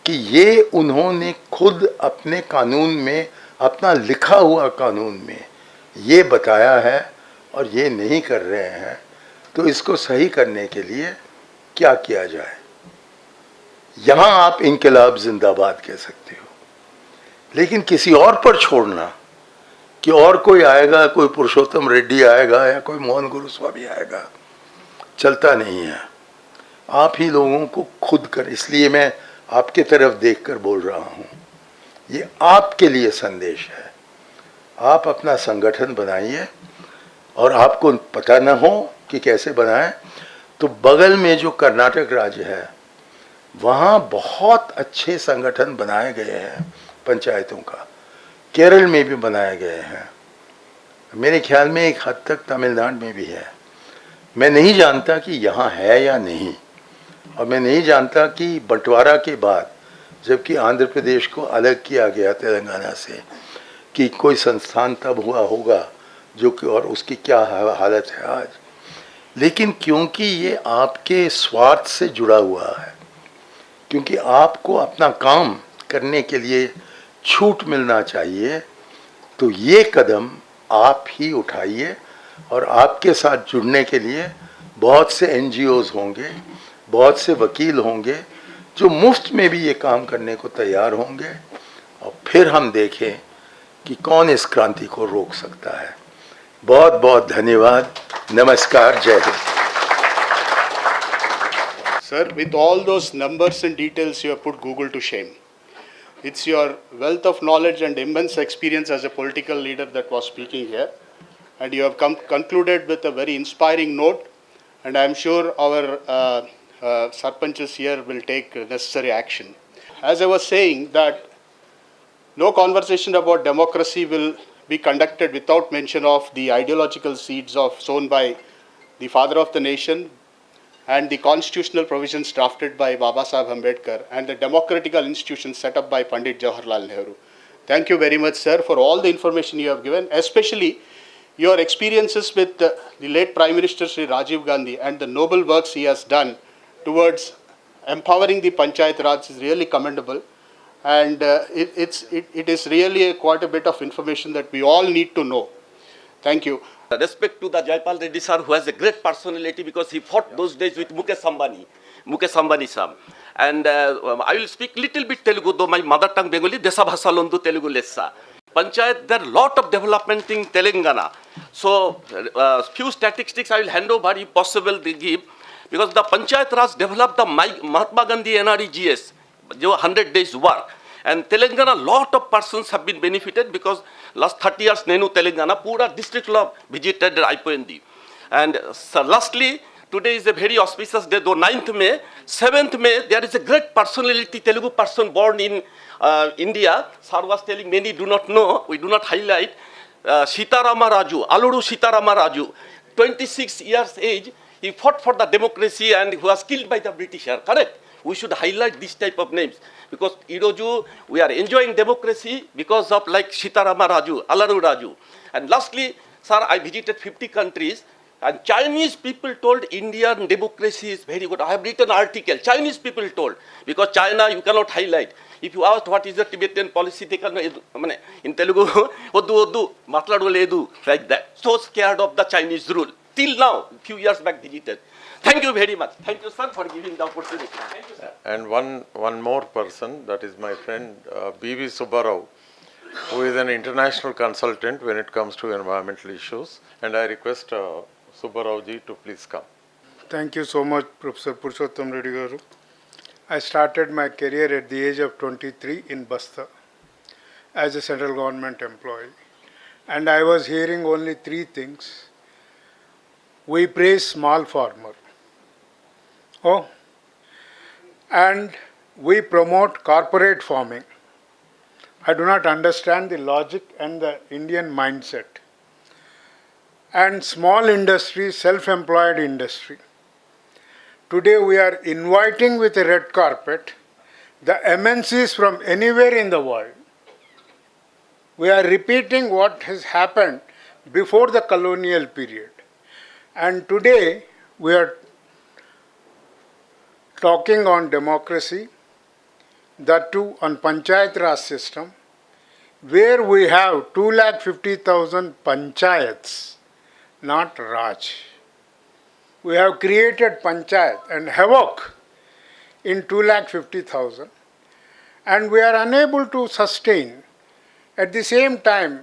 कि ये उन्होंने खुद अपने कानून में, अपना लिखा हुआ कानून में ये बताया है और ये नहीं कर रहे हैं, तो इसको सही करने के लिए क्या किया जाए। यहाँ आप इनकलाब जिंदाबाद कह सकते हो, लेकिन किसी और पर छोड़ना कि और कोई आएगा, कोई पुरुषोत्तम रेड्डी आएगा या कोई मोहन गुरुस्वामी आएगा, चलता नहीं है। आप ही लोगों को खुद कर, इसलिए मैं आपके तरफ देखकर बोल रहा हूँ, ये आपके लिए संदेश है। आप अपना संगठन बनाइए, और आपको पता न हो कि कैसे बनाएं तो बगल में जो कर्नाटक राज्य है वहाँ बहुत अच्छे संगठन बनाए गए हैं पंचायतों का, केरल में भी बनाए गए हैं, मेरे ख्याल में एक हद तक तमिलनाडु में भी है। मैं नहीं जानता कि यहाँ है या नहीं, और मैं नहीं जानता कि बंटवारा के बाद जबकि आंध्र प्रदेश को अलग किया गया तेलंगाना से, कि कोई संस्थान तब हुआ होगा जो कि, और उसकी क्या हालत है आज। लेकिन क्योंकि ये आपके स्वार्थ से जुड़ा हुआ है, क्योंकि आपको अपना काम करने के लिए छूट मिलना चाहिए, तो ये कदम आप ही उठाइए, और आपके साथ जुड़ने के लिए बहुत से एनजीओज़ होंगे, बहुत से वकील होंगे जो मुफ्त में भी ये काम करने को तैयार होंगे, और फिर हम देखें कि कौन इस क्रांति को रोक सकता है। बहुत बहुत धन्यवाद, नमस्कार, जय Hind. Sir, with all those numbers and details, you have put Google to shame. It's your wealth of knowledge and immense experience as a political leader that was speaking here. And you have concluded with a very inspiring note. And I'm sure our sarpanches here will take necessary action. As I was saying, that no conversation about democracy will be conducted without mention of the ideological seeds sown by the father of the nation, and the constitutional provisions drafted by Baba Saheb Ambedkar, and the democratical institutions set up by Pandit Jawaharlal Nehru. Thank you very much, sir, for all the information you have given. Especially, your experiences with the late Prime Minister Sri Rajiv Gandhi and the noble works he has done towards empowering the Panchayat Raj is really commendable. And it is really quite a bit of information that we all need to know. Thank you. Respect to the Jaipal Reddy sir, who has a great personality because he fought those days with Mukesh Ambani sir. And I will speak little bit Telugu, though my mother tongue Bengali, Desa Bhasha Londu Telugu Lessa. Panchayat, there are lot of development in Telangana. So, few statistics I will hand over if possible they give. Because the Panchayat Raj developed the Mahatma Gandhi NREGS, 100 days work. And Telangana, lot of persons have been benefited because last 30 years, Nenu Telangana, Pura district law visited IPND. And so lastly, today is a very auspicious day, though 9th May, 7th May, there is a great personality, Telugu person born in India. Sir was telling many do not know, we do not highlight, Sitarama Raju, Aluru Sitarama Raju, 26 years age, he fought for the democracy and he was killed by the British, correct? We should highlight this type of names because Iroju, we are enjoying democracy because of like Sitarama Raju, Alaru Raju. And lastly, sir, I visited 50 countries and Chinese people told Indian democracy is very good. I have written an article, Chinese people told, because China you cannot highlight. If you ask what is the Tibetan policy, they can, in Telugu, oddu, matladu ledu, like that. So scared of the Chinese rule. Till now, few years back visited. Thank you very much. Thank you, sir, for giving the opportunity. Thank you, sir. And one more person, that is my friend B.V. Subbarao, who is an international consultant when it comes to environmental issues. And I request Subbarao ji to please come. Thank you so much, Professor Purushottam Reddy garu. I started my career at the age of 23 in Basta as a central government employee. And I was hearing only three things. We praise small farmer. Oh, and we promote corporate farming. I do not understand the logic and the Indian mindset. And small industry, self-employed industry. Today we are inviting with a red carpet the MNCs from anywhere in the world. We are repeating what has happened before the colonial period. And today we are talking on democracy, that too on Panchayat Raj system, where we have 250,000 panchayats, not Raj. We have created panchayat and havoc in 250,000 and we are unable to sustain. At the same time,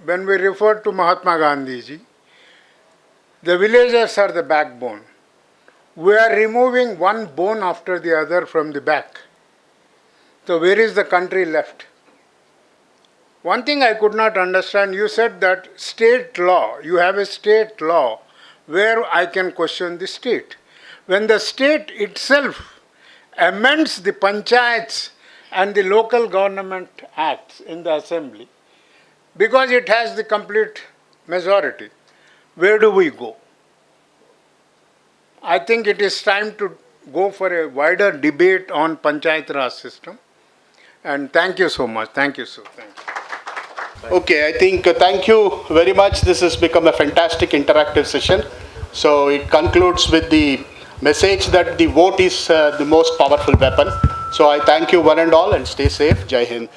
when we refer to Mahatma Gandhi ji, the villagers are the backbone. We are removing one bone after the other from the back. So where is the country left? One thing I could not understand, you said that state law, you have a state law where I can question the state. When the state itself amends the panchayats and the local government acts in the assembly, because it has the complete majority, where do we go? I think it is time to go for a wider debate on Panchayat Raj system. And thank you so much. Thank you, sir. Thank you. Okay, I think thank you very much. This has become a fantastic interactive session. So it concludes with the message that the vote is the most powerful weapon. So I thank you one and all and stay safe. Jai Hind.